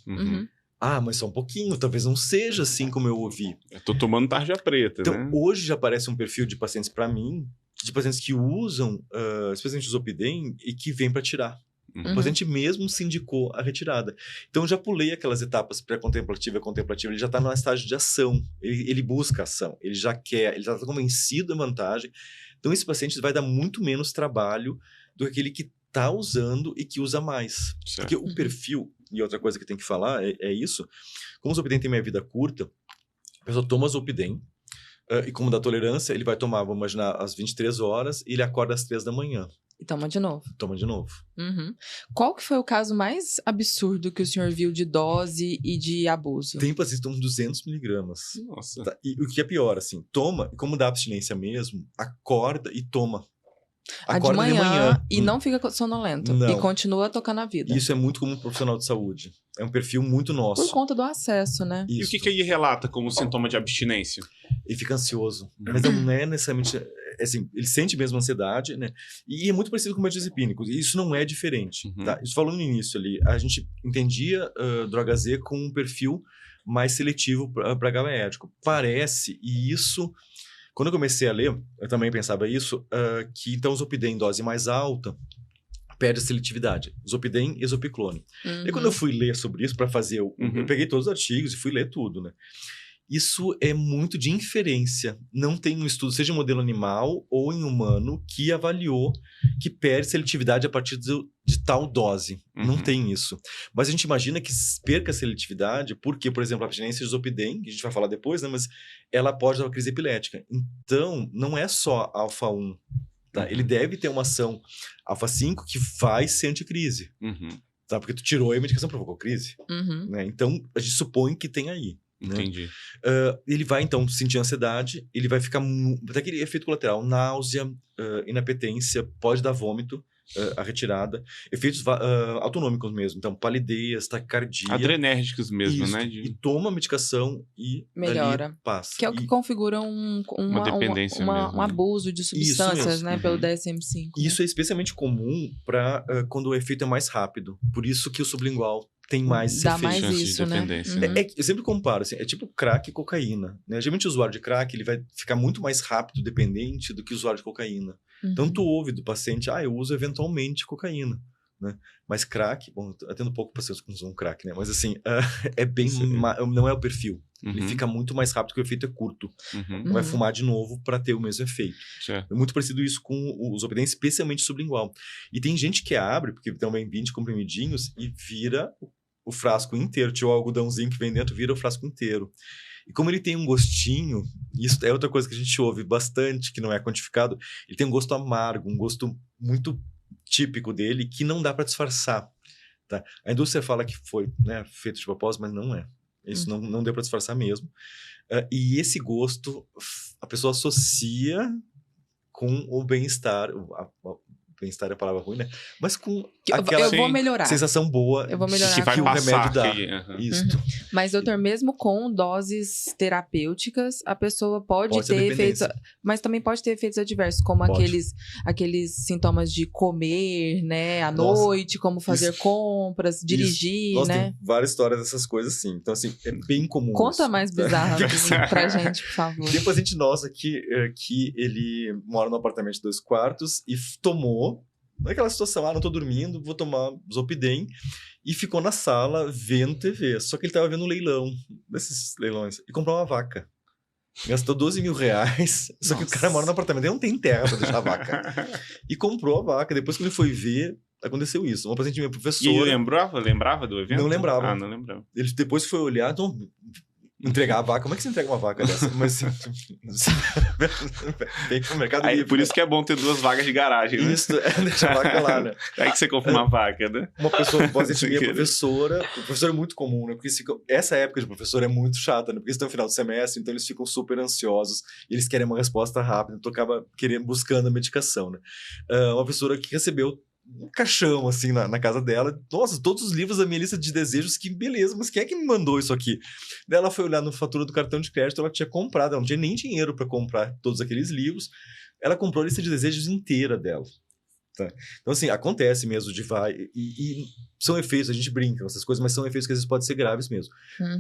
Ah, mas só um pouquinho, talvez não seja assim como eu ouvi. Eu tô tomando tarja preta, então, né? Hoje já aparece um perfil de pacientes para mim, de pacientes que usam, especialmente o Zolpidem, e que vem para tirar. O paciente mesmo se indicou a retirada. Então, eu já pulei aquelas etapas pré-contemplativa e contemplativa, ele já está no estágio de ação, ele busca ação, ele já quer, ele já está convencido da vantagem. Então, esse paciente vai dar muito menos trabalho do que aquele que está usando e que usa mais. Certo. Porque o perfil, e outra coisa que tem que falar é isso, como o Zolpidem tem uma vida curta, a pessoa toma Zolpidem, e como dá tolerância, ele vai tomar, vamos imaginar, às 23 horas, e ele acorda às 3 da manhã. E toma de novo. Toma de novo. Qual que foi o caso mais absurdo que o senhor viu de dose e de abuso? Tem pacientes que tomam 200 miligramas. Nossa. Tá? E o que é pior, assim, toma, como dá abstinência mesmo, acorda e toma. Acorda de manhã e não fica sonolento. Não. E continua tocando a vida. Isso é muito comum profissional de saúde. É um perfil muito nosso. Por conta do acesso, né? Isso. E o que ele relata como sintoma de abstinência? Ele fica ansioso. Mas não é necessariamente... Assim, ele sente mesmo ansiedade, né? E é muito parecido com o benzodiazepínico. Isso não é diferente. Tá? Isso falando no início ali. A gente entendia droga Z com um perfil mais seletivo para GABAérgico. Parece, e isso... Quando eu comecei a ler, eu também pensava isso, que então o Zolpidem em dose mais alta perde a seletividade. Zolpidem e Zopiclone. E quando eu fui ler sobre isso para fazer, eu peguei todos os artigos e fui ler tudo, né? Isso é muito de inferência. Não tem um estudo, seja em modelo animal ou em humano, que avaliou que perde seletividade a partir de tal dose. Não tem isso. Mas a gente imagina que perca a seletividade porque, por exemplo, a abstinência de zolpidem, que a gente vai falar depois, né? Mas ela pode dar uma crise epilética. Então, não é só alfa-1. Tá? Ele deve ter uma ação alfa-5 que vai ser anticrise. Tá? Porque tu tirou e a medicação provocou crise. Né? Então, a gente supõe que tem aí. Entendi. Né? Ele vai, então, sentir ansiedade, ele vai ficar... Até aquele efeito colateral, náusea, inapetência, pode dar vômito, a retirada. Efeitos autonômicos mesmo. Então, palidez, taquicardia. Adrenérgicos mesmo, isso, né? E toma a medicação e melhora. Passa. Que é o que configura uma dependência mesmo, um abuso de substâncias, né? Pelo DSM-5. Isso é especialmente comum para quando o efeito é mais rápido. Por isso que o sublingual tem mais dá efeito. Mais isso, né? Eu sempre comparo, assim, é tipo crack e cocaína. Né? Geralmente o usuário de crack ele vai ficar muito mais rápido dependente do que o usuário de cocaína. Então tu ouve do paciente, eu uso eventualmente cocaína. Né? Mas crack, bom, eu atendo pouco pacientes que usam crack, né? Mas assim, é bem não é o perfil. Ele fica muito mais rápido porque o efeito é curto. Vai fumar de novo para ter o mesmo efeito. É muito parecido isso com os zolpidem, especialmente sublingual. E tem gente que abre, porque também 20 comprimidinhos, e vira o frasco inteiro. Tira o algodãozinho que vem dentro, vira o frasco inteiro. E como ele tem um gostinho, isso é outra coisa que a gente ouve bastante, que não é quantificado, ele tem um gosto amargo, um gosto muito típico dele, que não dá para disfarçar. Tá? A indústria fala que foi, né, feito de propósito, mas não é. Isso não deu para disfarçar mesmo. E esse gosto, a pessoa associa com o bem-estar. Bem-estar é a palavra ruim, né? Mas com aquela eu vou melhorar. Sensação boa eu vou melhorar que vai que o remédio dá. Isso. Mas, doutor, mesmo com doses terapêuticas, a pessoa pode ter efeitos... Mas também pode ter efeitos adversos, como aqueles sintomas de comer, né? À noite, como fazer compras, dirigir, Nossa, né? tem várias histórias dessas coisas, assim. Então, assim, é bem comum. Conta isso. mais bizarra pra gente, por favor. Tem um paciente nosso que ele mora num apartamento de 2 quartos e tomou naquela situação, não tô dormindo, vou tomar zolpidem, e ficou na sala vendo TV. Só que ele tava vendo um leilão, desses leilões, e comprou uma vaca. Gastou 12 mil reais, só que o cara mora no apartamento, ele não tem terra pra deixar a vaca. E comprou a vaca, depois quando ele foi ver, aconteceu isso. Uma paciente minha professora... E ele lembrava do evento? Não lembrava. Não lembrava. Ele depois foi olhar, então... Entregar a vaca, como é que você entrega uma vaca dessa? Mas vem pro Mercado Livre. Por isso que é bom ter 2 vagas de garagem, né? Isso, deixa a vaca lá, né? Aí que você compra uma vaca, né? Uma pessoa, minha professora, o professor é muito comum, né? Porque essa época de professor é muito chata, né? Porque eles estão no final do semestre, então eles ficam super ansiosos, e eles querem uma resposta rápida, então acaba buscando a medicação, né? Uma professora que recebeu um caixão, assim, na casa dela. Nossa, todos os livros da minha lista de desejos, que beleza, mas quem é que me mandou isso aqui? Daí ela foi olhar na fatura do cartão de crédito, ela tinha comprado, ela não tinha nem dinheiro para comprar todos aqueles livros. Ela comprou a lista de desejos inteira dela. Tá? Então, assim, acontece mesmo de e são efeitos, a gente brinca com essas coisas, mas são efeitos que às vezes podem ser graves mesmo.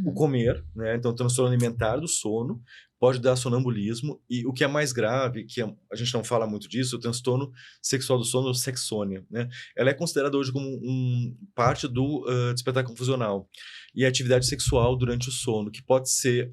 O comer, né? Então, o transtorno alimentar do sono pode dar sonambulismo, e o que é mais grave, que a gente não fala muito disso, o transtorno sexual do sono, sexônia, né? Ela é considerada hoje como parte do despertar confusional. E a atividade sexual durante o sono, que pode ser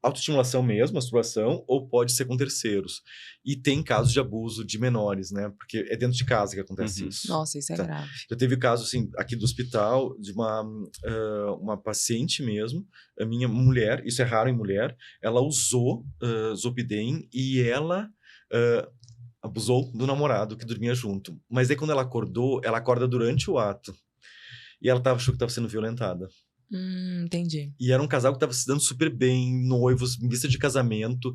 autoestimulação mesmo, masturbação, ou pode ser com terceiros. E tem casos de abuso de menores, né? Porque é dentro de casa que acontece isso. Nossa, isso é grave. Já teve caso, assim, aqui do hospital, de uma paciente mesmo, a minha mulher, isso é raro em mulher, ela usou zolpidem e ela abusou do namorado que dormia junto. Mas aí quando ela acordou, ela acorda durante o ato. E ela achou que estava sendo violentada. Entendi. E era um casal que estava se dando super bem, noivos, em vista de casamento.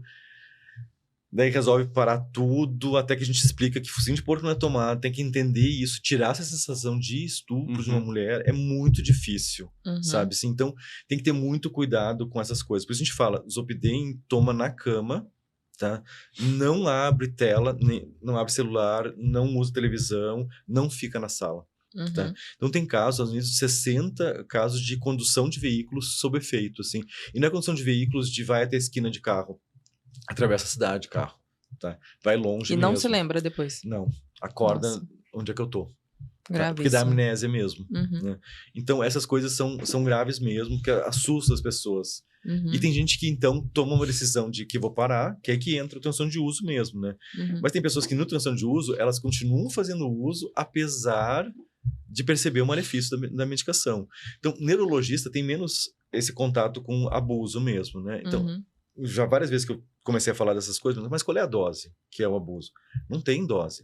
Daí resolve parar tudo, até que a gente explica que focinho de porco não é tomado, tem que entender isso, tirar essa sensação de estupro de uma mulher é muito difícil, sabe? Assim, então, tem que ter muito cuidado com essas coisas. Por isso a gente fala, zolpidem toma na cama, tá? Não abre tela, não abre celular, não usa televisão, não fica na sala. Tá? Então tem casos, às vezes 60 casos de condução de veículos sob efeito, assim. E não é condução de veículos de vai até a esquina de carro, atravessa a cidade, carro, tá? Vai longe e mesmo. não se lembra depois? Não, acorda. Nossa. Onde é que eu tô. Tá? Porque dá amnésia mesmo. Né? Então essas coisas são graves mesmo, que assustam as pessoas. E tem gente que, então, toma uma decisão de que vou parar, que é que entra o transtorno de uso mesmo, né? Mas tem pessoas que no transtorno de uso, elas continuam fazendo uso, apesar de perceber o malefício da medicação. Então, neurologista tem menos esse contato com abuso mesmo, né? Então, já várias vezes que eu comecei a falar dessas coisas, mas qual é a dose que é o abuso? Não tem dose.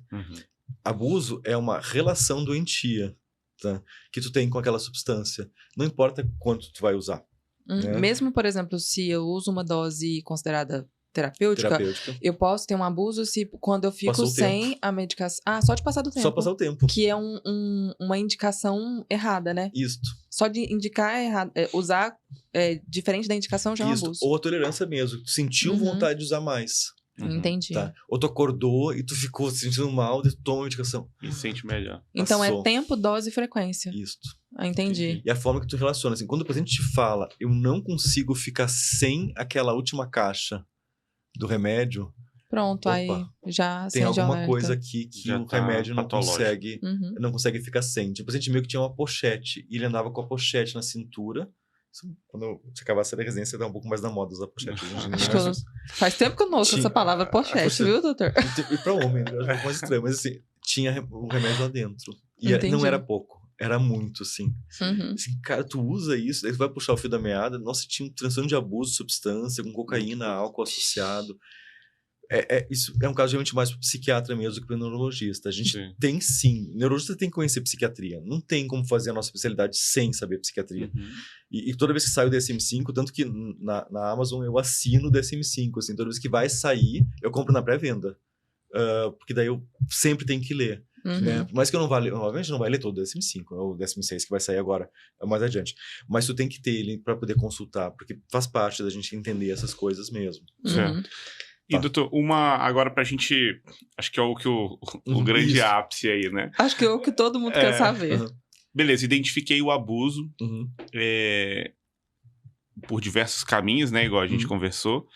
Abuso é uma relação doentia, tá? Que tu tem com aquela substância. Não importa quanto tu vai usar. Né? Mesmo, por exemplo, se eu uso uma dose considerada terapêutica, eu posso ter um abuso se quando eu fico sem a medicação... Ah, só de passar do tempo. Só passar o tempo. Que é uma indicação errada, né? Isto. Só de indicar errado, usar diferente da indicação já é um abuso. Ou a tolerância mesmo. Tu sentiu vontade de usar mais. Entendi. Tá? Ou tu acordou e tu ficou se sentindo mal, e tu toma a medicação. E sente melhor. Então Passou. é tempo, dose e frequência. Isto. Entendi. E a forma que tu relaciona. Assim, quando o paciente te fala, eu não consigo ficar sem aquela última caixa do remédio. Pronto, aí já tem alguma alerta. coisa aqui que já o remédio não consegue ficar sem. Tipo, o paciente meio que tinha uma pochete e ele andava com a pochete na cintura. Quando você acabasse a residência, dá um pouco mais na moda usar pochete. Faz tempo que eu não ouço essa palavra pochete, viu, doutor? E pra homem, é um pouco mais estranho. Mas assim, tinha o remédio lá dentro. E não era pouco. Era muito, assim. Assim, cara, tu usa isso, daí tu vai puxar o fio da meada. Nossa, tinha um transtorno de abuso de substância, com cocaína, álcool associado. Isso é um caso realmente mais para psiquiatra mesmo do que para neurologista. A gente tem sim. Neurologista tem que conhecer psiquiatria. Não tem como fazer a nossa especialidade sem saber psiquiatria. E toda vez que sai o DSM-5, tanto que na Amazon eu assino o DSM-5. Assim, toda vez que vai sair, eu compro na pré-venda. Porque daí eu sempre tenho que ler. Né? Por mais que eu não vá ler, obviamente não vai ler todo o DSM-5, é o DSM-6 que vai sair agora, mais adiante. Mas tu tem que ter ele para poder consultar, porque faz parte da gente entender essas coisas mesmo. E, doutor, agora pra gente, acho que é o grande ápice aí, né? Acho que é o que todo mundo quer saber. Beleza, identifiquei o abuso por diversos caminhos, né? Igual a gente conversou.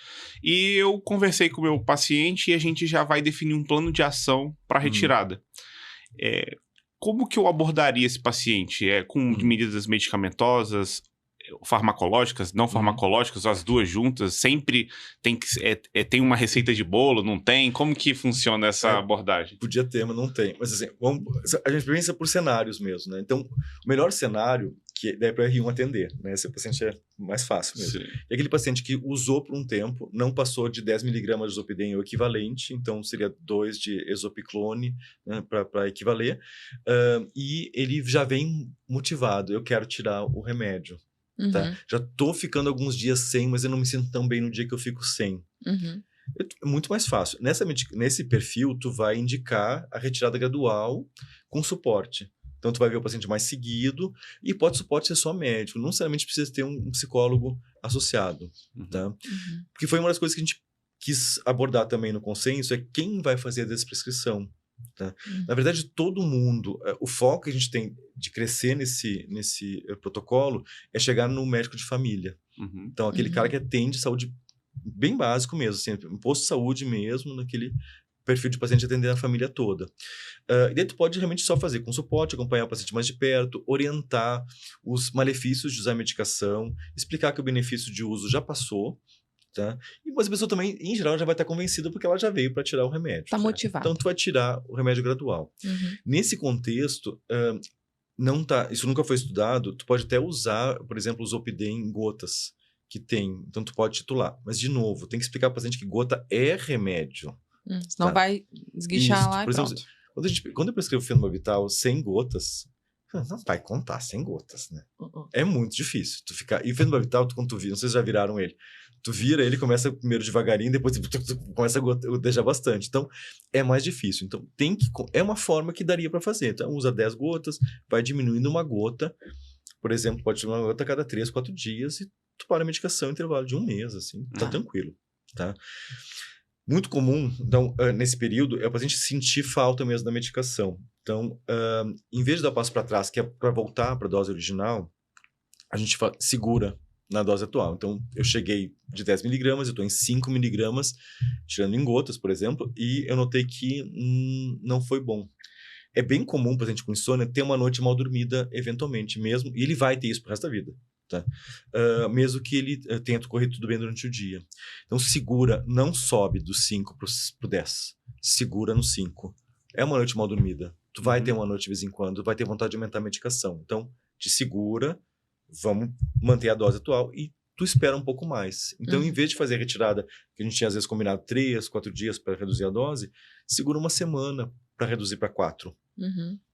E eu conversei com o meu paciente e a gente já vai definir um plano de ação para retirada. Como que eu abordaria esse paciente? Com medidas medicamentosas, farmacológicas, não farmacológicas, as duas juntas? Sempre tem uma receita de bolo, não tem? Como que funciona essa abordagem? Podia ter, mas não tem. Mas assim, a gente pensa por cenários mesmo, né? Então, o melhor cenário, que daí para R1 atender, né? Esse paciente é mais fácil mesmo. É aquele paciente que usou por um tempo, não passou de 10 miligramas de Zolpidem ou equivalente, então seria 2 de Exopiclone, né, para equivaler, e ele já vem motivado, eu quero tirar o remédio. Tá? Já tô ficando alguns dias sem, mas eu não me sinto tão bem no dia que eu fico sem. É muito mais fácil. Nesse perfil, tu vai indicar a retirada gradual com suporte. Então, tu vai ver o paciente mais seguido e suporte ser só médico. Não necessariamente precisa ter um psicólogo associado. Tá? Porque foi uma das coisas que a gente quis abordar também no consenso, é quem vai fazer a desprescrição. Tá? Na verdade, todo mundo, o foco que a gente tem de crescer nesse protocolo é chegar no médico de família. Então, aquele cara que atende saúde bem básico mesmo, assim, um posto de saúde mesmo, naquele perfil de paciente atender a família toda. E daí tu pode realmente só fazer com suporte, acompanhar o paciente mais de perto, orientar os malefícios de usar a medicação, explicar que o benefício de uso já passou. Tá? Mas a pessoa também, em geral, já vai estar convencida porque ela já veio para tirar o remédio. Está motivada. Então, tu vai tirar o remédio gradual. Nesse contexto, isso nunca foi estudado, tu pode até usar, por exemplo, o Zolpidem em gotas que tem. Então, tu pode titular. Mas, de novo, tem que explicar para o paciente que gota é remédio. Senão vai esguichar lá e por exemplo, pronto. Quando eu prescrevo Fenobarbital 100 gotas, não vai contar 100 gotas, né? É muito difícil. Tu ficar... E o Fenobarbital, quando tu vira, não sei se já viraram ele, tu vira, ele começa primeiro devagarinho, depois tu começa a gotejar bastante. Então, é mais difícil. Então, é uma forma que daria para fazer. Então, usa 10 gotas, vai diminuindo uma gota. Por exemplo, pode tomar uma gota a cada 3, 4 dias e tu para a medicação em intervalo de 1 mês, assim. Tá tranquilo, tá? Muito comum, então, nesse período, é o paciente sentir falta mesmo da medicação. Então, em vez de dar passo para trás, que é para voltar para a dose original, a gente segura na dose atual. Então, eu cheguei de 10 miligramas, eu estou em 5 miligramas, tirando em gotas, por exemplo, e eu notei que não foi bom. É bem comum para a gente com insônia ter uma noite mal dormida, eventualmente mesmo, e ele vai ter isso pro resto da vida. Tá? Mesmo que ele tenha corrido tudo bem durante o dia. Então, segura, não sobe do 5 pro 10. Segura no 5. É uma noite mal dormida. Tu vai ter uma noite de vez em quando, vai ter vontade de aumentar a medicação. Então, te segura, vamos manter a dose atual e tu espera um pouco mais. Então, em vez de fazer a retirada, que a gente tinha às vezes combinado 3, 4 dias para reduzir a dose, segura uma semana para reduzir para 4.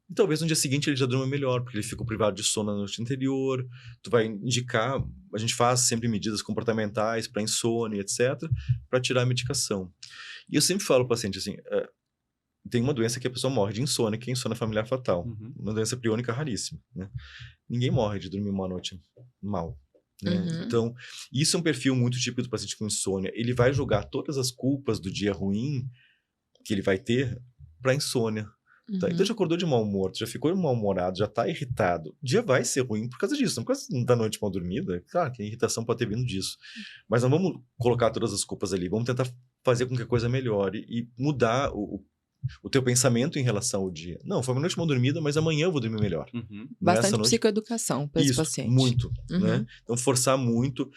E talvez no dia seguinte ele já durma melhor, porque ele fica privado de sono na noite anterior. Tu vai indicar, a gente faz sempre medidas comportamentais para insônia, etc., para tirar a medicação. E eu sempre falo ao paciente assim, tem uma doença que a pessoa morre de insônia, que é insônia familiar fatal. Uma doença priônica raríssima, né? Ninguém morre de dormir uma noite mal. Né? Então, isso é um perfil muito típico do paciente com insônia. Ele vai jogar todas as culpas do dia ruim que ele vai ter para insônia. Tá? Então, já acordou de mau humor, já ficou mal-humorado, já tá irritado. O dia vai ser ruim por causa disso, não por causa da noite mal dormida. Claro que a irritação pode ter vindo disso. Mas não vamos colocar todas as culpas ali. Vamos tentar fazer com que a coisa melhore e mudar o teu pensamento em relação ao dia. Não, foi uma noite mal dormida, mas amanhã eu vou dormir melhor. Bastante psicoeducação para esse paciente. Muito. Né? Então, forçar muito.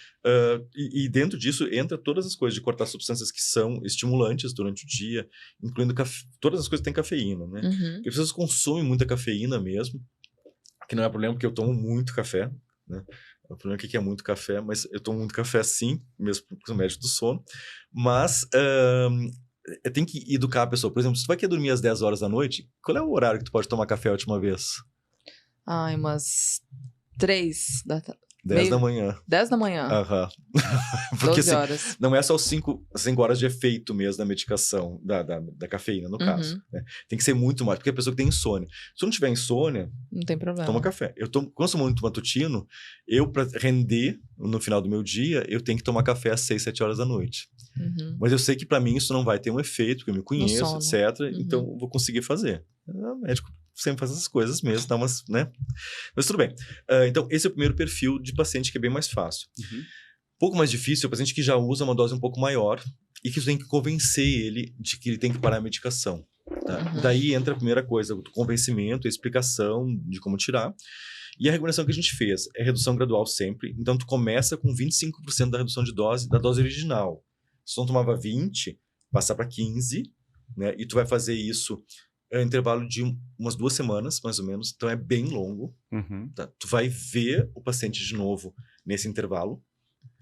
E dentro disso, entra todas as coisas de cortar substâncias que são estimulantes durante o dia, incluindo todas as coisas que têm cafeína. Né? Porque as pessoas consomem muita cafeína mesmo, que não é problema, porque eu tomo muito café. Né? O problema é que é muito café, mas eu tomo muito café sim, mesmo porque sou médico do sono. Mas... tem que educar a pessoa. Por exemplo, se tu vai querer dormir às 10 horas da noite, qual é o horário que tu pode tomar café a última vez? Umas 3 da tarde. 10 da manhã. 10 da manhã. Porque 12 horas. Assim, não é só 5 horas de efeito mesmo da medicação, da cafeína, no caso. Né? Tem que ser muito mais, porque a pessoa que tem insônia. Se não tiver insônia, não tem problema. Toma café. Quando eu sou muito matutino, para render no final do meu dia, eu tenho que tomar café às 6, 7 horas da noite. Mas eu sei que para mim isso não vai ter um efeito, porque eu me conheço, etc. Então eu vou conseguir fazer. O médico sempre faz essas coisas mesmo, dá umas, né? Mas tudo bem. Então, esse é o primeiro perfil de paciente que é bem mais fácil. Um pouco mais difícil é o paciente que já usa uma dose um pouco maior e que você tem que convencer ele de que ele tem que parar a medicação. Tá? Daí entra a primeira coisa, o convencimento, a explicação de como tirar. E a recomendação que a gente fez é redução gradual sempre. Então, tu começa com 25% da redução de dose da dose original. Se tu não tomava 20, passar para 15, né? E tu vai fazer isso em intervalo de umas 2 semanas, mais ou menos. Então, é bem longo. Tá? Tu vai ver o paciente de novo nesse intervalo.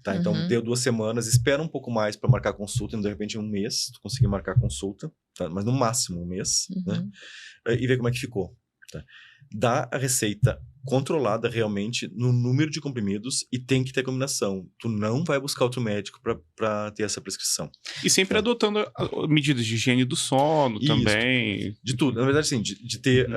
Tá? Então, deu 2 semanas, espera um pouco mais para marcar a consulta. De repente, 1 mês, tu conseguir marcar a consulta. Tá? Mas no máximo 1 mês. Né? E ver como é que ficou. Tá? Dá a receita controlada realmente no número de comprimidos e tem que ter combinação. Tu não vai buscar outro médico para ter essa prescrição. E sempre adotando medidas de higiene do sono também. De tudo. Na verdade, assim, de ter...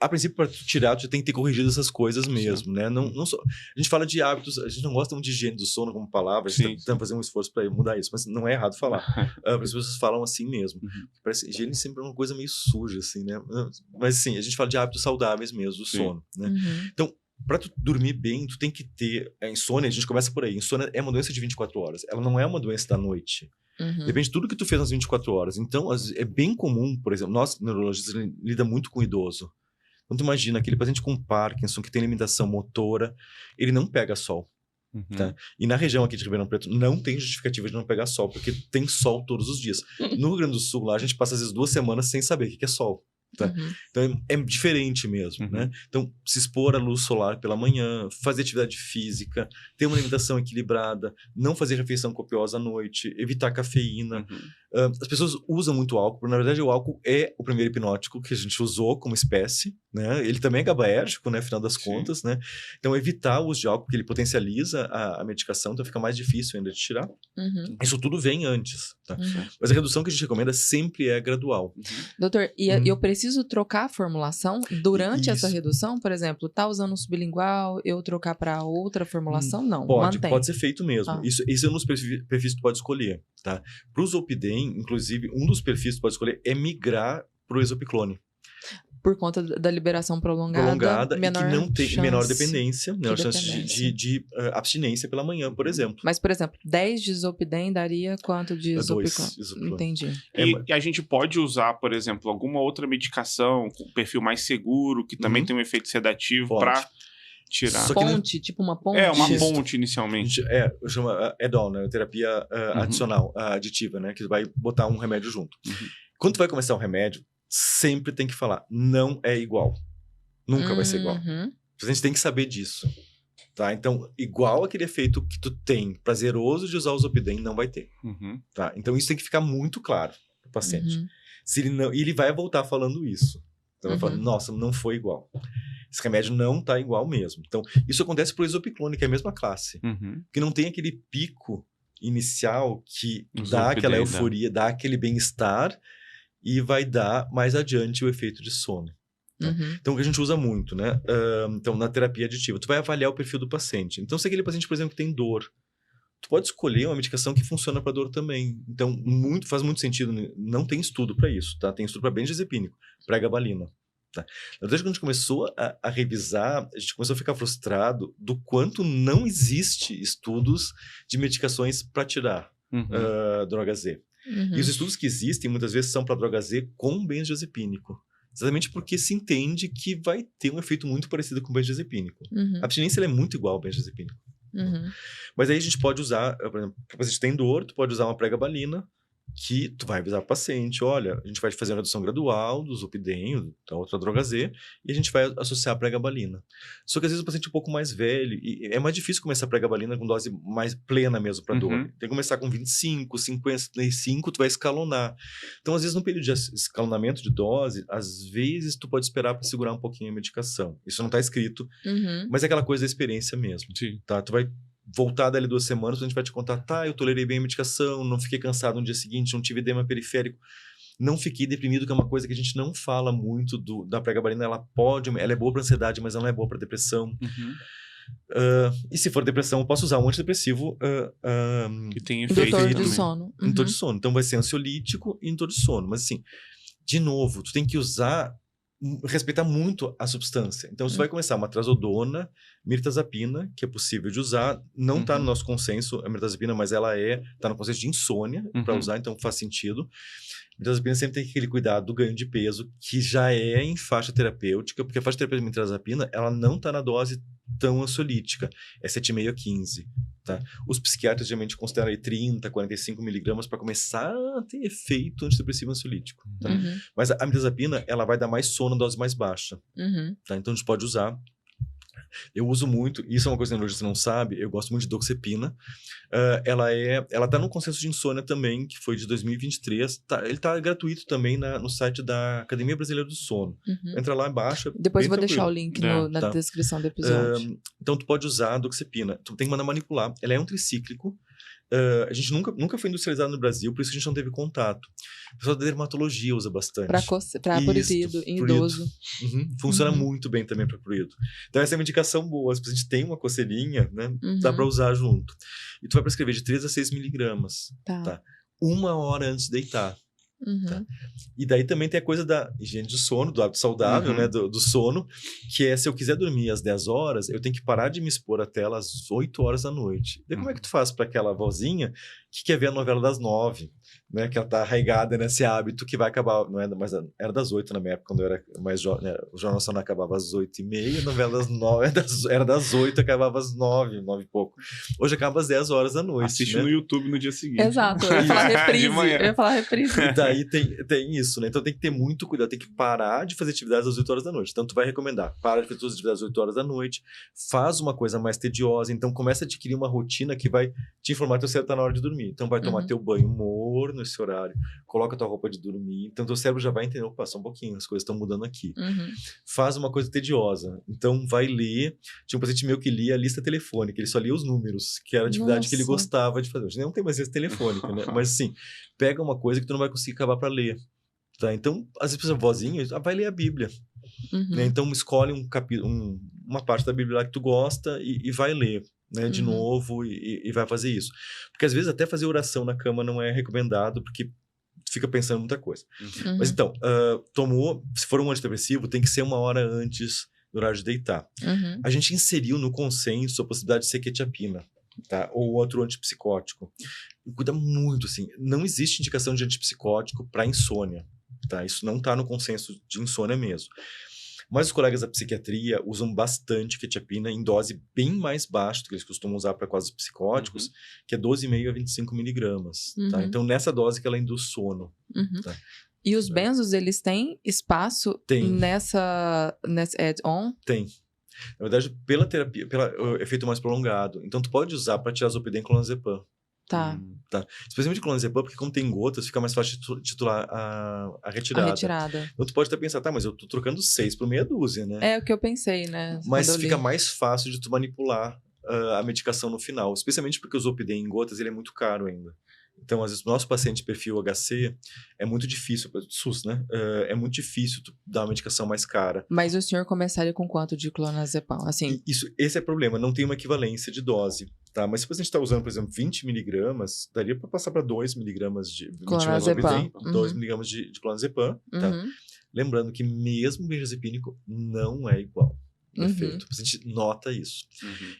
a princípio, para tirar, tu tem que ter corrigido essas coisas mesmo, né? Não só, a gente fala de hábitos, a gente não gosta muito de higiene do sono como palavra, a gente está fazendo um esforço para mudar isso, mas não é errado falar. As pessoas falam assim mesmo. Parece higiene sempre é uma coisa meio suja, assim, né? Mas, assim, a gente fala de hábitos saudáveis mesmo do sono, né? Então, para tu dormir bem, tu tem que ter... A insônia, a gente começa por aí. Insônia é uma doença de 24 horas. Ela não é uma doença da noite. Depende de tudo que tu fez nas 24 horas. Então, é bem comum, por exemplo, nós, neurologistas, lida muito com idoso. Então, tu imagina aquele paciente com Parkinson, que tem limitação motora, ele não pega sol. Tá? E na região aqui de Ribeirão Preto, não tem justificativa de não pegar sol, porque tem sol todos os dias. No Rio Grande do Sul, lá, a gente passa às vezes 2 semanas sem saber o que é sol. Tá? Então é diferente mesmo, né? Então se expor à luz solar pela manhã, fazer atividade física, ter uma alimentação equilibrada, não fazer refeição copiosa à noite, evitar cafeína. As pessoas usam muito álcool, na verdade o álcool é o primeiro hipnótico que a gente usou como espécie, né? Ele também é GABAérgico, né? Afinal das contas, né? Então evitar o uso de álcool, porque ele potencializa a medicação, então fica mais difícil ainda de tirar. Isso tudo vem antes, tá? Mas a redução que a gente recomenda sempre é gradual. Doutor, e eu preciso trocar a formulação durante essa redução? Por exemplo, tá usando um sublingual, eu trocar para outra formulação? Não, mantém. Pode ser feito mesmo. Isso é um dos perfis que tu pode escolher, tá? Para o Zolpidem, inclusive, um dos perfis que tu pode escolher é migrar para o Exopiclone. Por conta da liberação prolongada e que não tem menor dependência, menor chance de abstinência pela manhã, por exemplo. Mas, por exemplo, 10 de Zolpidem daria quanto de Exopiclone? Entendi. E a gente pode usar, por exemplo, alguma outra medicação com perfil mais seguro, que também tem um efeito sedativo para... tirar. Ponte, tipo uma ponte? É, uma ponte inicialmente. Eu chamo add-on, né? Terapia adicional, aditiva, né? Que vai botar um remédio junto. Quando tu vai começar um remédio, sempre tem que falar, não é igual. Nunca vai ser igual. A gente tem que saber disso. Tá? Então, igual aquele efeito que tu tem prazeroso de usar o Zolpidem, não vai ter. Tá? Então, isso tem que ficar muito claro pro paciente. Se ele não, e ele vai voltar falando isso. Então, vai falar, nossa, não foi igual. Esse remédio não tá igual mesmo. Então, isso acontece pro Exopiclone, que é a mesma classe. Que não tem aquele pico inicial que dá aquela euforia, dá aquele bem-estar e vai dar mais adiante o efeito de sono. Então, o que a gente usa muito, né? Então, na terapia aditiva, tu vai avaliar o perfil do paciente. Então, se aquele paciente, por exemplo, que tem dor, tu pode escolher uma medicação que funciona para dor também. Então, faz muito sentido. Não tem estudo para isso, tá? Tem estudo para benzodiazepínico, pregabalina. Tá? Na verdade, quando a gente começou a revisar, a gente começou a ficar frustrado do quanto não existe estudos de medicações para tirar droga Z. E os estudos que existem, muitas vezes, são para droga Z com benzodiazepínico. Exatamente porque se entende que vai ter um efeito muito parecido com o benzodiazepínico. A abstinência ela é muito igual ao benzodiazepínico. Mas aí a gente pode usar, por exemplo, se você tem dor, tu pode usar uma pregabalina, que tu vai avisar o paciente, olha, a gente vai fazer uma redução gradual do Zolpidem, da outra droga Z, e a gente vai associar a pregabalina. Só que às vezes o paciente é um pouco mais velho, e é mais difícil começar a pregabalina com dose mais plena mesmo para dor. Tem que começar com 25, 50, 75, tu vai escalonar. Então, às vezes, no período de escalonamento de dose, às vezes tu pode esperar para segurar um pouquinho a medicação. Isso não está escrito, mas é aquela coisa da experiência mesmo. Tá? Tu vai voltar dali 2 semanas, a gente vai te contar, tá, eu tolerei bem a medicação, não fiquei cansado no dia seguinte, não tive edema periférico, não fiquei deprimido, que é uma coisa que a gente não fala muito da pregabalina, ela é boa para ansiedade, mas ela não é boa para depressão. E se for depressão, eu posso usar um antidepressivo que tem efeito indutor de sono. Indutor de sono. Então vai ser ansiolítico e indutor de sono. Mas assim, de novo, tu tem que respeitar muito a substância. Então, você vai começar uma trazodona, mirtazapina, que é possível de usar. Não está no nosso consenso a mirtazapina, mas ela está no consenso de insônia para usar, então faz sentido. Mirtazapina sempre tem aquele cuidado do ganho de peso, que já é em faixa terapêutica, porque a faixa terapêutica de mirtazapina, ela não está na dose tão ansiolítica, é 7,5 a 15. Tá? Os psiquiatras geralmente consideram aí 30, 45 miligramas para começar a ter efeito antidepressivo ansiolítico. Tá? Mas a mirtazapina, ela vai dar mais sono em dose mais baixa. Tá? Então, a gente pode usar. Eu uso muito, isso é uma coisa que o neurologista não sabe, eu gosto muito de doxepina. Ela tá no consenso de insônia também, que foi de 2023. Ele tá gratuito também no site da Academia Brasileira do Sono. Entra lá e baixa. Depois eu vou deixar o link na descrição do episódio. Então, tu pode usar a doxepina. Tu tem que mandar manipular. Ela é um tricíclico. A gente nunca foi industrializado no Brasil, por isso que a gente não teve contato. O pessoal da dermatologia usa bastante. Para prurido, em idoso. Funciona muito bem também para prurido. Então essa é uma indicação boa. Se a gente tem uma coceirinha, né, dá para usar junto. E tu vai prescrever de 3 a 6 miligramas. Tá? 1 hora antes de deitar. Tá? E daí também tem a coisa da higiene de sono, do hábito saudável, né, do sono, que é, se eu quiser dormir às 10 horas, eu tenho que parar de me expor à tela às 8 horas da noite. Daí como é que tu faz para aquela vozinha que quer ver a novela das 9, né, que ela tá arraigada nesse hábito que vai acabar, não é, mas era das 8 na minha época, quando eu era mais jovem, né, o Jornal Nacional acabava às 8h30, a novela das 9 era das 8, acabava às 9 e pouco. Hoje acaba às 10 horas da noite. Assiste né? no YouTube no dia seguinte. Exato, eu ia falar reprise. E daí tem isso, né? Então tem que ter muito cuidado, tem que parar de fazer atividades às 8 horas da noite. Então tu vai recomendar, para de fazer todas as atividades às 8 horas da noite, faz uma coisa mais tediosa, então começa a adquirir uma rotina que vai te informar que teu cérebro tá na hora de dormir. Então vai tomar teu banho morno nesse horário, coloca tua roupa de dormir, então teu cérebro já vai entender, opa, só um pouquinho, as coisas estão mudando aqui. Faz uma coisa tediosa, então vai ler. Tinha um paciente meu que lia a lista telefônica, ele só lia os números, que era a atividade que ele gostava de fazer. Hoje não tem mais lista telefônica, né? Mas assim, pega uma coisa que tu não vai conseguir acabar para ler. Tá? Então, às vezes a vozinha vai ler a Bíblia. Né? Então, escolhe uma parte da Bíblia lá que tu gosta e vai ler, né? De novo e vai fazer isso. Porque às vezes até fazer oração na cama não é recomendado, porque tu fica pensando muita coisa. Mas então, se for um antidepressivo, tem que ser 1 hora antes do horário de deitar. A gente inseriu no consenso a possibilidade de ser quetiapina. Tá? Ou outro antipsicótico. E cuida muito, assim. Não existe indicação de antipsicótico para insônia. Tá? Isso não está no consenso de insônia mesmo. Mas os colegas da psiquiatria usam bastante quetiapina em dose bem mais baixa do que eles costumam usar para quadros psicóticos, que é 12,5 a 25 miligramas. Tá? Então, nessa dose que ela induz sono. Tá? E os benzos, eles têm espaço nessa add-on? Tem. Na verdade, pela terapia, pelo efeito mais prolongado. Então, tu pode usar para tirar zolpidem com clonazepam. Tá. Especialmente clonazepam, porque como tem gotas, fica mais fácil de titular a retirada. A retirada. Então, tu pode até pensar, mas eu tô trocando 6 por meia dúzia, né? É o que eu pensei, né? Mas fica mais fácil de tu manipular a medicação no final. Especialmente porque o zolpidem em gotas, ele é muito caro ainda. Então, às vezes, o nosso paciente perfil HC é muito difícil, SUS, né? É muito difícil tu dar uma medicação mais cara. Mas o senhor começaria com quanto de clonazepam? Assim... Esse é o problema, não tem uma equivalência de dose, tá? Mas se você está usando, por exemplo, 20 miligramas, daria para passar para 2 miligramas de clonazepam. 2 miligramas de clonazepam, tá? Lembrando que mesmo benzodiazepínico não é igual. Efeito. A gente nota isso.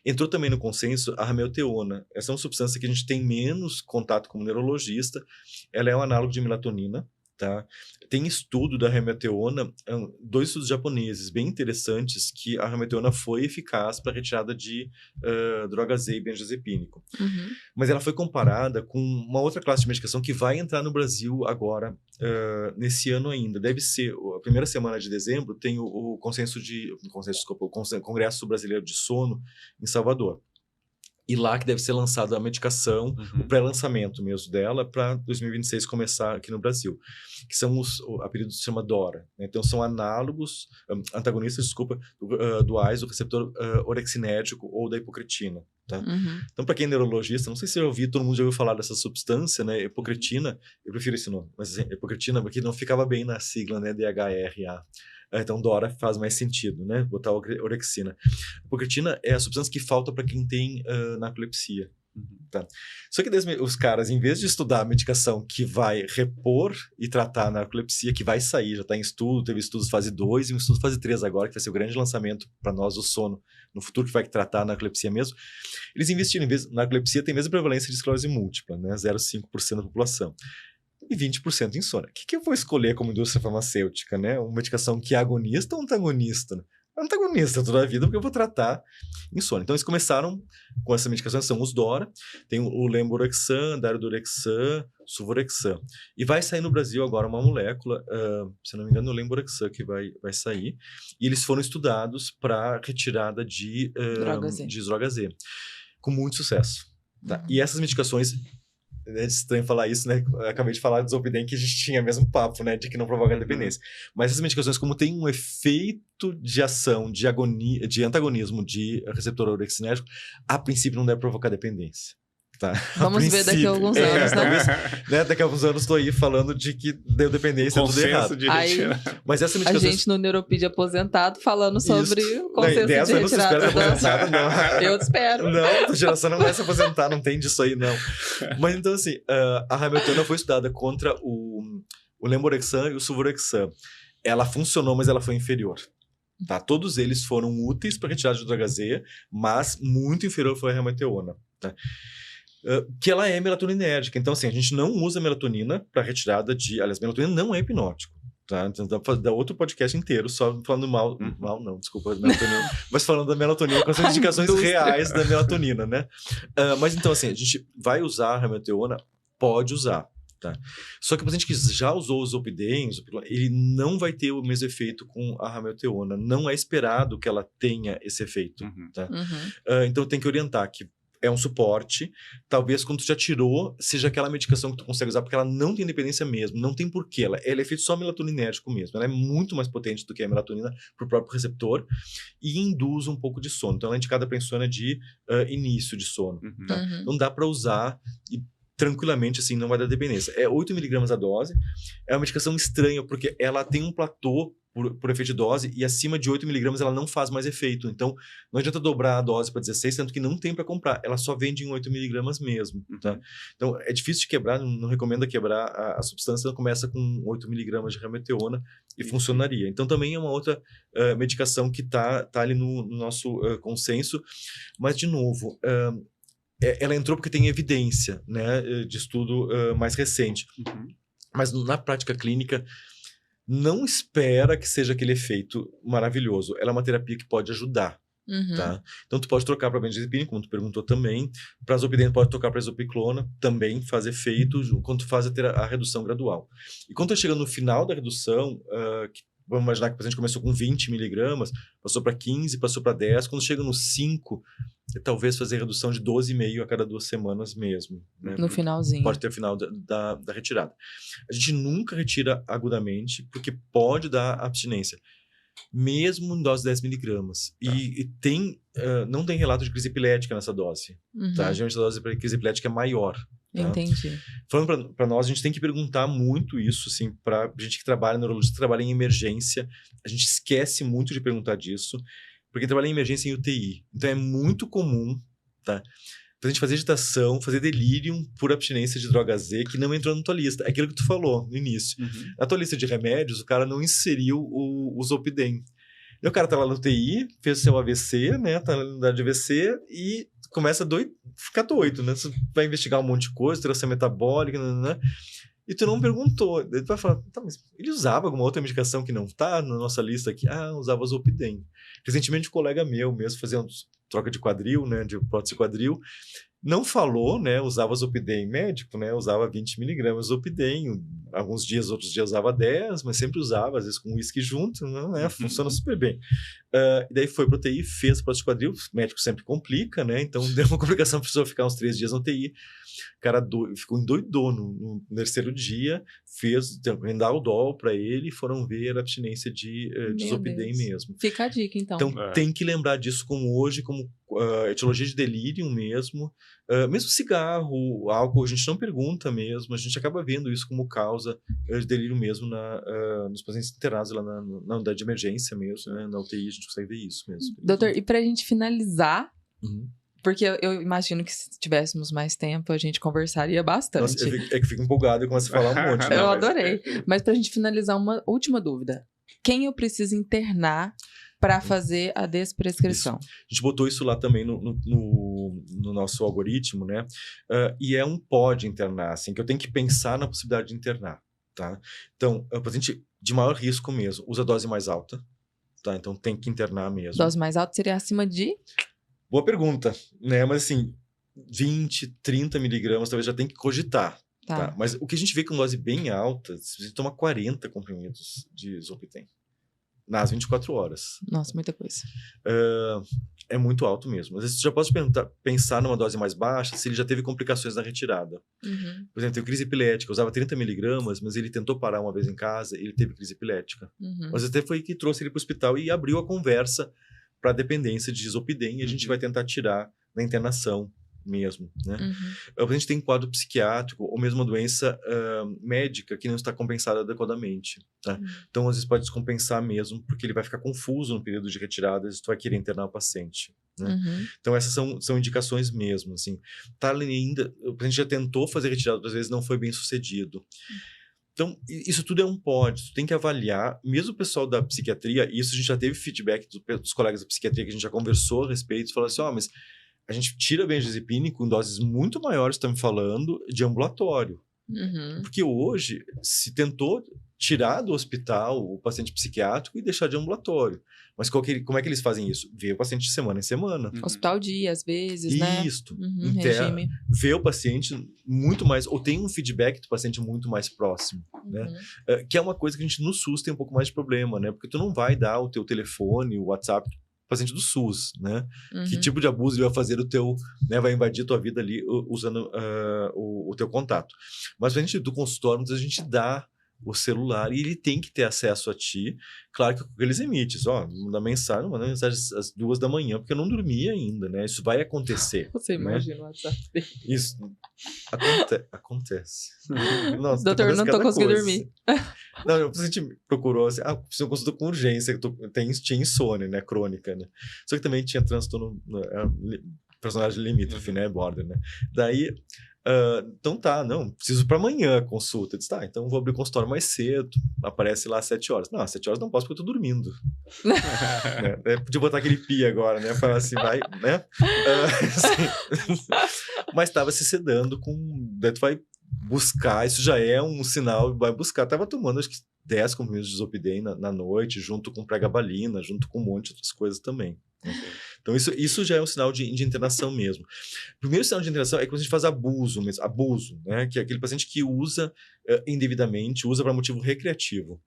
Entrou também no consenso a ramelteona. Essa é uma substância que a gente tem menos contato como neurologista. Ela é um análogo de melatonina. Tá? Tem estudo da ramelteona, 2 estudos japoneses bem interessantes, que a ramelteona foi eficaz para retirada de droga Z e benzodiazepínico. Mas ela foi comparada com uma outra classe de medicação que vai entrar no Brasil agora, nesse ano ainda. Deve ser, a primeira semana de dezembro, tem o Congresso Brasileiro de Sono em Salvador. E lá que deve ser lançada a medicação, o pré-lançamento mesmo dela, para 2026 começar aqui no Brasil. Que são o apelido se chama DORA. Né? Então, são antagonistas, do AIS, do receptor orexinérgico ou da hipocretina. Tá? Então, para quem é neurologista, não sei se você já ouviu, todo mundo já ouviu falar dessa substância, né? Hipocretina, eu prefiro esse nome, mas assim, hipocretina, porque não ficava bem na sigla, né? DHRA. Então, DORA faz mais sentido, né? Botar orexina. A hipocretina é a substância que falta para quem tem narcolepsia. Tá? Só que os caras, em vez de estudar a medicação que vai repor e tratar a narcolepsia, que vai sair, já está em estudo, teve estudos fase 2 e um estudo fase 3 agora, que vai ser o grande lançamento para nós do sono, no futuro, que vai tratar a narcolepsia mesmo, eles investiram, em vez de narcolepsia tem a mesma prevalência de esclerose múltipla, né? 0,5% da população. E 20% insônia. O que eu vou escolher como indústria farmacêutica, né? Uma medicação que é agonista ou antagonista? Né? Antagonista toda a vida, porque eu vou tratar insônia. Então, eles começaram com essa medicação, são os DORA, tem o Lemborexan, Daridorexan, Suvorexan. E vai sair no Brasil agora uma molécula, se não me engano, é o Lemborexan que vai sair. E eles foram estudados para retirada de droga Z. Com muito sucesso. Tá? E essas medicações... É estranho falar isso, né? Eu acabei de falar do zolpidem, que a gente tinha o mesmo papo, né? De que não provoca dependência. Mas essas medicações, como tem um efeito de ação, de antagonismo de receptor orexinérgico, a princípio não deve provocar dependência. Tá? Vamos ver daqui a alguns anos, né? Talvez, né? Daqui a alguns anos estou aí falando de que deu dependência, tudo errado. Aí, mas essa a gente no Neuropedia aposentado falando sobre o consenso de retirada. Não. Eu te espero. Não, a geração não vai se aposentar, não tem disso aí, não. Mas então, assim, a ramelteona foi estudada contra o Lemborexan e o Suvorexan. Ela funcionou, mas ela foi inferior. Tá? Todos eles foram úteis para retirada de droga Z, mas muito inferior foi a ramelteona. Tá? Que ela é melatoninérgica. Então, assim, a gente não usa melatonina para retirada de... Aliás, melatonina não é hipnótico. Tá? Então, dá pra dar outro podcast inteiro só falando mal não, desculpa, melatonina, mas falando da melatonina com as indicações reais da melatonina, né? Mas então, assim, a gente vai usar a ramelteona, pode usar. Tá? Só que o paciente que já usou os zolpidem, ele não vai ter o mesmo efeito com a ramelteona. Não é esperado que ela tenha esse efeito. Tá? Então, tem que orientar que é um suporte, talvez quando tu já tirou, seja aquela medicação que tu consegue usar, porque ela não tem dependência mesmo, não tem porquê, ela é feita só melatoninérgico mesmo, ela é muito mais potente do que a melatonina para o próprio receptor e induz um pouco de sono, então ela é indicada para insônia de início de sono. Tá? Não dá para usar e tranquilamente, assim, não vai dar dependência. É 8 mg a dose, é uma medicação estranha, porque ela tem um platô por efeito de dose, e acima de 8 mg ela não faz mais efeito. Então, não adianta dobrar a dose para 16, tanto que não tem para comprar. Ela só vende em 8 mg mesmo. Tá? Então, é difícil de quebrar, não recomendo quebrar a substância, ela começa com 8 mg de ramelteona e funcionaria. Então, também é uma outra medicação que tá ali no nosso consenso. Mas, de novo... ela entrou porque tem evidência, né, de estudo mais recente. Mas na prática clínica, não espera que seja aquele efeito maravilhoso. Ela é uma terapia que pode ajudar. Tá? Então, tu pode trocar para benzodiazepina, como tu perguntou também. Para zolpidem, pode trocar para isopiclona, também faz efeito quando tu faz a redução gradual. E quando tu chega no final da redução, vamos imaginar que o paciente começou com 20 miligramas, passou para 15, passou para 10. Quando chega no 5, talvez fazer redução de 12,5 a cada 2 semanas mesmo. Né? No finalzinho. Pode ter o final da retirada. A gente nunca retira agudamente, porque pode dar abstinência. Mesmo em dose de 10 miligramas. Tá. E não tem relato de crise epilética nessa dose. Tá? Geralmente a dose de crise epilética é maior. Tá? Entendi. Falando para nós, a gente tem que perguntar muito isso, assim, para gente que trabalha, neurologista que trabalha em emergência. A gente esquece muito de perguntar disso, porque trabalha em emergência em UTI. Então é muito comum, tá? A gente fazer agitação, fazer delírio por abstinência de droga Z que não entrou na tua lista. É aquilo que tu falou no início. Na tua lista de remédios, o cara não inseriu o zolpidem. E o cara tá lá no TI, fez seu AVC, né? Tá na unidade de AVC e começa a ficar doido, né? Você vai investigar um monte de coisa, tração metabólica, né? E tu não perguntou. Daí tu vai falar, tá, mas ele usava alguma outra medicação que não tá na nossa lista aqui? Usava zolpidem. Recentemente um colega meu mesmo fazia troca de quadril, né, de prótese quadril, não falou, né, usava zolpidem médico, né, usava 20 miligramas de zolpidem, alguns dias, outros dias usava 10, mas sempre usava, às vezes com uísque junto, né, funciona super bem. E daí foi para o TI, fez prótese quadril, o médico sempre complica, né, então deu uma complicação, precisou ficar uns 3 dias no TI, o cara ficou endoidou no terceiro dia, fez Rendaldol para ele e foram ver a abstinência de zolpidem mesmo. Fica a dica, então. Então, tem que lembrar disso como etiologia de delírio mesmo. Mesmo cigarro, álcool, a gente não pergunta mesmo, a gente acaba vendo isso como causa de delírio mesmo nos pacientes internados lá na unidade de emergência mesmo, né? Na UTI a gente consegue ver isso mesmo. Doutor, e pra gente finalizar... Porque eu imagino que se tivéssemos mais tempo, a gente conversaria bastante. Nossa, é que fico empolgado e começo a falar um monte. Né? Eu adorei. Mas pra gente finalizar, uma última dúvida. Quem eu preciso internar para fazer a desprescrição? Isso. A gente botou isso lá também no nosso algoritmo, né? E é um pode internar, assim, que eu tenho que pensar na possibilidade de internar, tá? Então, o paciente de maior risco mesmo, usa dose mais alta, tá? Então, tem que internar mesmo. Dose mais alta seria acima de... Boa pergunta, né? Mas assim, 20, 30 miligramas talvez já tem que cogitar. Tá? Mas o que a gente vê com dose bem alta, você toma 40 comprimidos de zolpidem nas 24 horas. Nossa, muita coisa. É muito alto mesmo. Às vezes você já pode pensar numa dose mais baixa se ele já teve complicações na retirada. Por exemplo, tem crise epilética, usava 30 miligramas, mas ele tentou parar uma vez em casa e ele teve crise epilética. Mas até foi que trouxe ele para o hospital e abriu a conversa para dependência de zolpidem e a gente vai tentar tirar na internação mesmo, né? A gente tem um quadro psiquiátrico ou mesmo uma doença médica que não está compensada adequadamente, tá? Então, às vezes pode descompensar mesmo, porque ele vai ficar confuso no período de retirada, às vezes tu vai querer internar o paciente, né? Então, essas são indicações mesmo, assim. Tá ainda, o paciente já tentou fazer retirada, às vezes não foi bem sucedido. Então, isso tudo é um pode, tu tem que avaliar, mesmo o pessoal da psiquiatria, e isso a gente já teve feedback dos colegas da psiquiatria, que a gente já conversou a respeito, falou assim, mas a gente tira benzodiazepina com doses muito maiores, estamos falando, de ambulatório. Porque hoje se tentou tirar do hospital o paciente psiquiátrico e deixar de ambulatório. Mas como é que eles fazem isso? Vê o paciente de semana em semana. Hospital dia, às vezes, né? Isso. Regime. Vê o paciente muito mais, ou tem um feedback do paciente muito mais próximo, né? Que é uma coisa que a gente no SUS tem um pouco mais de problema, né? Porque tu não vai dar o teu telefone, o WhatsApp paciente do SUS, né? Que tipo de abuso ele vai fazer o teu, né? Vai invadir a tua vida ali usando o teu contato. Mas a gente do consultório, muitas vezes a gente dá o celular e ele tem que ter acesso a ti, claro que com aqueles limites, manda mensagem às 2 da manhã, porque eu não dormi ainda, né? Isso vai acontecer. Você imagina o WhatsApp dele. Isso acontece. Nossa, doutor, não tô conseguindo dormir. Não, a gente procurou assim, precisa consulta com urgência, tinha insônia, né, crônica, né? Só que também tinha transtorno, personagem limítrofe, né, border, né? Daí, então preciso para amanhã a consulta. Eu disse, então vou abrir o consultório mais cedo, aparece lá às 7 horas. Não, às 7 horas não posso porque eu tô dormindo. Né? Podia botar aquele pi agora, né? Falar assim, vai, né? Assim. Mas estava se sedando daí tu vai buscar, isso já é um sinal, vai buscar. Tava tomando, acho que 10 comprimidos de Zolpidem na noite, junto com pregabalina, junto com um monte de outras coisas também. Então, isso já é um sinal de internação mesmo. O primeiro sinal de internação é quando a gente faz abuso, né? Que é aquele paciente que usa indevidamente, usa para motivo recreativo.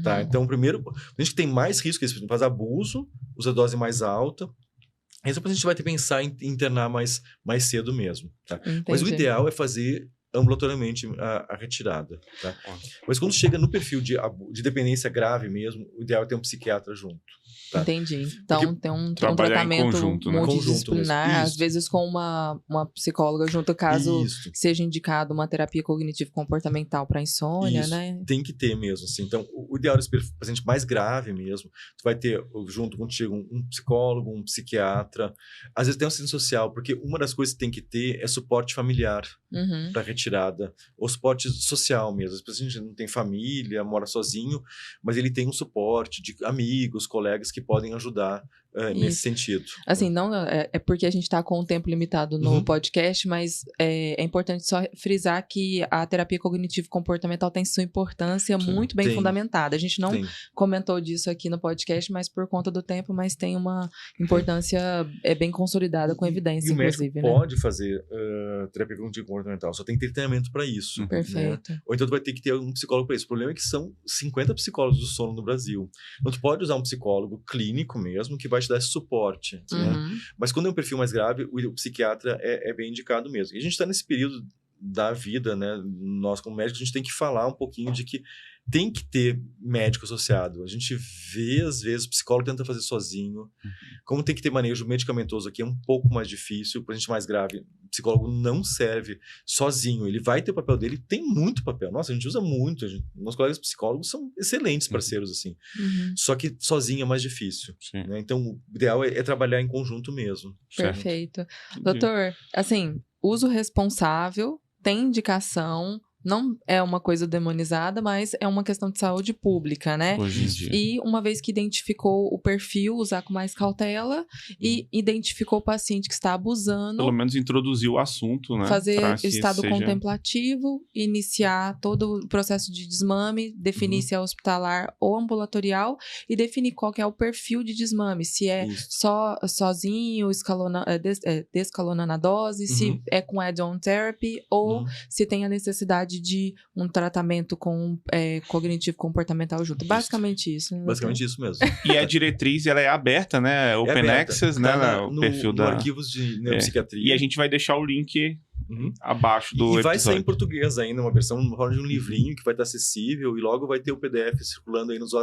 Tá? Então, primeiro, a gente tem mais risco, esse faz abuso, usa dose mais alta. Esse paciente a gente vai ter que pensar em internar mais cedo mesmo. Tá? Mas o ideal é fazer ambulatoriamente a retirada. Tá? Mas quando chega no perfil de dependência grave mesmo, o ideal é ter um psiquiatra junto. Tá? Entendi. Então, tem um tratamento conjunto, né? multidisciplinar, às vezes com uma psicóloga junto, caso seja indicado uma terapia cognitivo-comportamental para insônia, né? Tem que ter mesmo, assim. Então, o ideal desse paciente mais grave mesmo, tu vai ter junto contigo um psicólogo, um psiquiatra, às vezes tem um assistente social, porque uma das coisas que tem que ter é suporte familiar para retirada, ou suporte social mesmo. Às vezes a gente não tem família, mora sozinho, mas ele tem um suporte de amigos, colegas que podem ajudar nesse sentido. Assim, não é porque a gente está com o tempo limitado no podcast, mas é importante só frisar que a terapia cognitivo-comportamental tem sua importância muito bem fundamentada. A gente não comentou disso aqui no podcast, mas por conta do tempo, mas tem uma importância bem consolidada com evidência, e inclusive. O médico pode fazer terapia cognitivo-comportamental, só tem que ter treinamento para isso. Perfeito. Né? Ou então tu vai ter que ter um psicólogo para isso. O problema é que são 50 psicólogos do sono no Brasil. Então tu pode usar um psicólogo clínico mesmo, que vai te dar esse suporte. Né? Mas quando é um perfil mais grave, o psiquiatra é bem indicado mesmo. E a gente está nesse período da vida, né? Nós como médicos, a gente tem que falar um pouquinho de que tem que ter médico associado. A gente vê, às vezes, o psicólogo tenta fazer sozinho. Como tem que ter manejo medicamentoso aqui, é um pouco mais difícil. Para a gente mais grave, o psicólogo não serve sozinho. Ele vai ter o papel dele, tem muito papel. Nossa, a gente usa muito. Nossos colegas psicólogos são excelentes parceiros, assim. Só que sozinho é mais difícil. Né? Então, o ideal é trabalhar em conjunto mesmo. Perfeito. Doutor, assim, uso responsável, tem indicação, não é uma coisa demonizada, mas é uma questão de saúde pública, né? Hoje em dia. E uma vez que identificou o perfil, usar com mais cautela e identificou o paciente que está abusando. Pelo menos introduzir o assunto, né? Fazer estado contemplativo, iniciar todo o processo de desmame, definir se é hospitalar ou ambulatorial e definir qual que é o perfil de desmame. Se é sozinho, descalonando a dose, se é com add-on therapy ou se tem a necessidade de um tratamento com cognitivo comportamental junto. Basicamente isso. Né? Basicamente isso mesmo. E a diretriz, ela é aberta, né? Open Access, né? O perfil no arquivos de neuropsiquiatria. E a gente vai deixar o link abaixo do episódio. E vai sair em português ainda, uma versão de um livrinho que vai estar acessível e logo vai ter o PDF circulando aí nos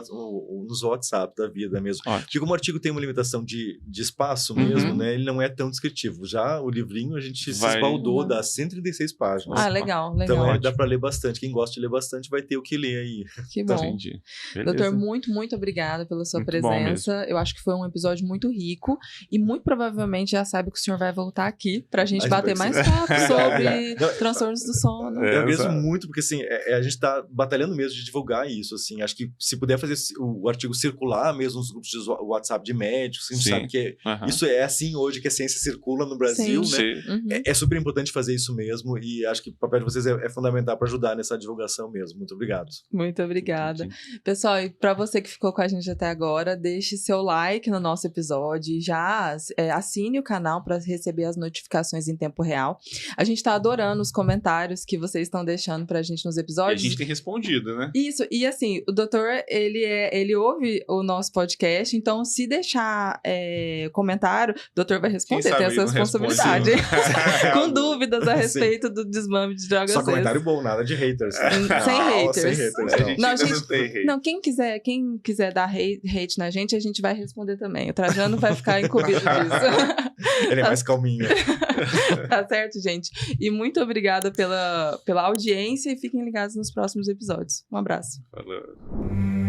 WhatsApp da vida mesmo. Porque como o artigo tem uma limitação de espaço mesmo, né? Ele não é tão descritivo. Já o livrinho a gente se esbaldou, dá 136 páginas. Ah, legal. Então dá para ler bastante. Quem gosta de ler bastante vai ter o que ler aí. Que bom. Entendi. Doutor, muito, muito obrigada pela sua presença. Eu acho que foi um episódio muito rico e muito provavelmente já sabe que o senhor vai voltar aqui pra gente bater mais papo sobre transtornos do sono. Eu agradeço muito, porque assim, a gente tá batalhando mesmo de divulgar isso, assim, acho que se puder fazer o artigo circular mesmo nos grupos de WhatsApp de médicos, a gente sabe que isso é assim hoje que a ciência circula no Brasil, né? É super importante fazer isso mesmo e acho que o papel de vocês é fundamental para ajudar nessa divulgação mesmo. Muito obrigado. Muito obrigada. Pessoal, e para você que ficou com a gente até agora, deixe seu like no nosso episódio e já assine o canal para receber as notificações em tempo real. A gente tá adorando os comentários que vocês estão deixando pra gente nos episódios. E a gente tem respondido, né? Isso, e assim, o doutor, ele ouve o nosso podcast, então se deixar comentário, o doutor vai responder, tem essa responsabilidade. Com dúvidas a respeito do desmame de drogas. Só comentário bom, nada de haters. Sem haters. Não, quem quiser dar hate na gente, a gente vai responder também. O Trajano vai ficar incumbido disso. Ele é mais calminho. Tá certo, gente? E muito obrigada pela audiência e fiquem ligados nos próximos episódios. Um abraço. Falou.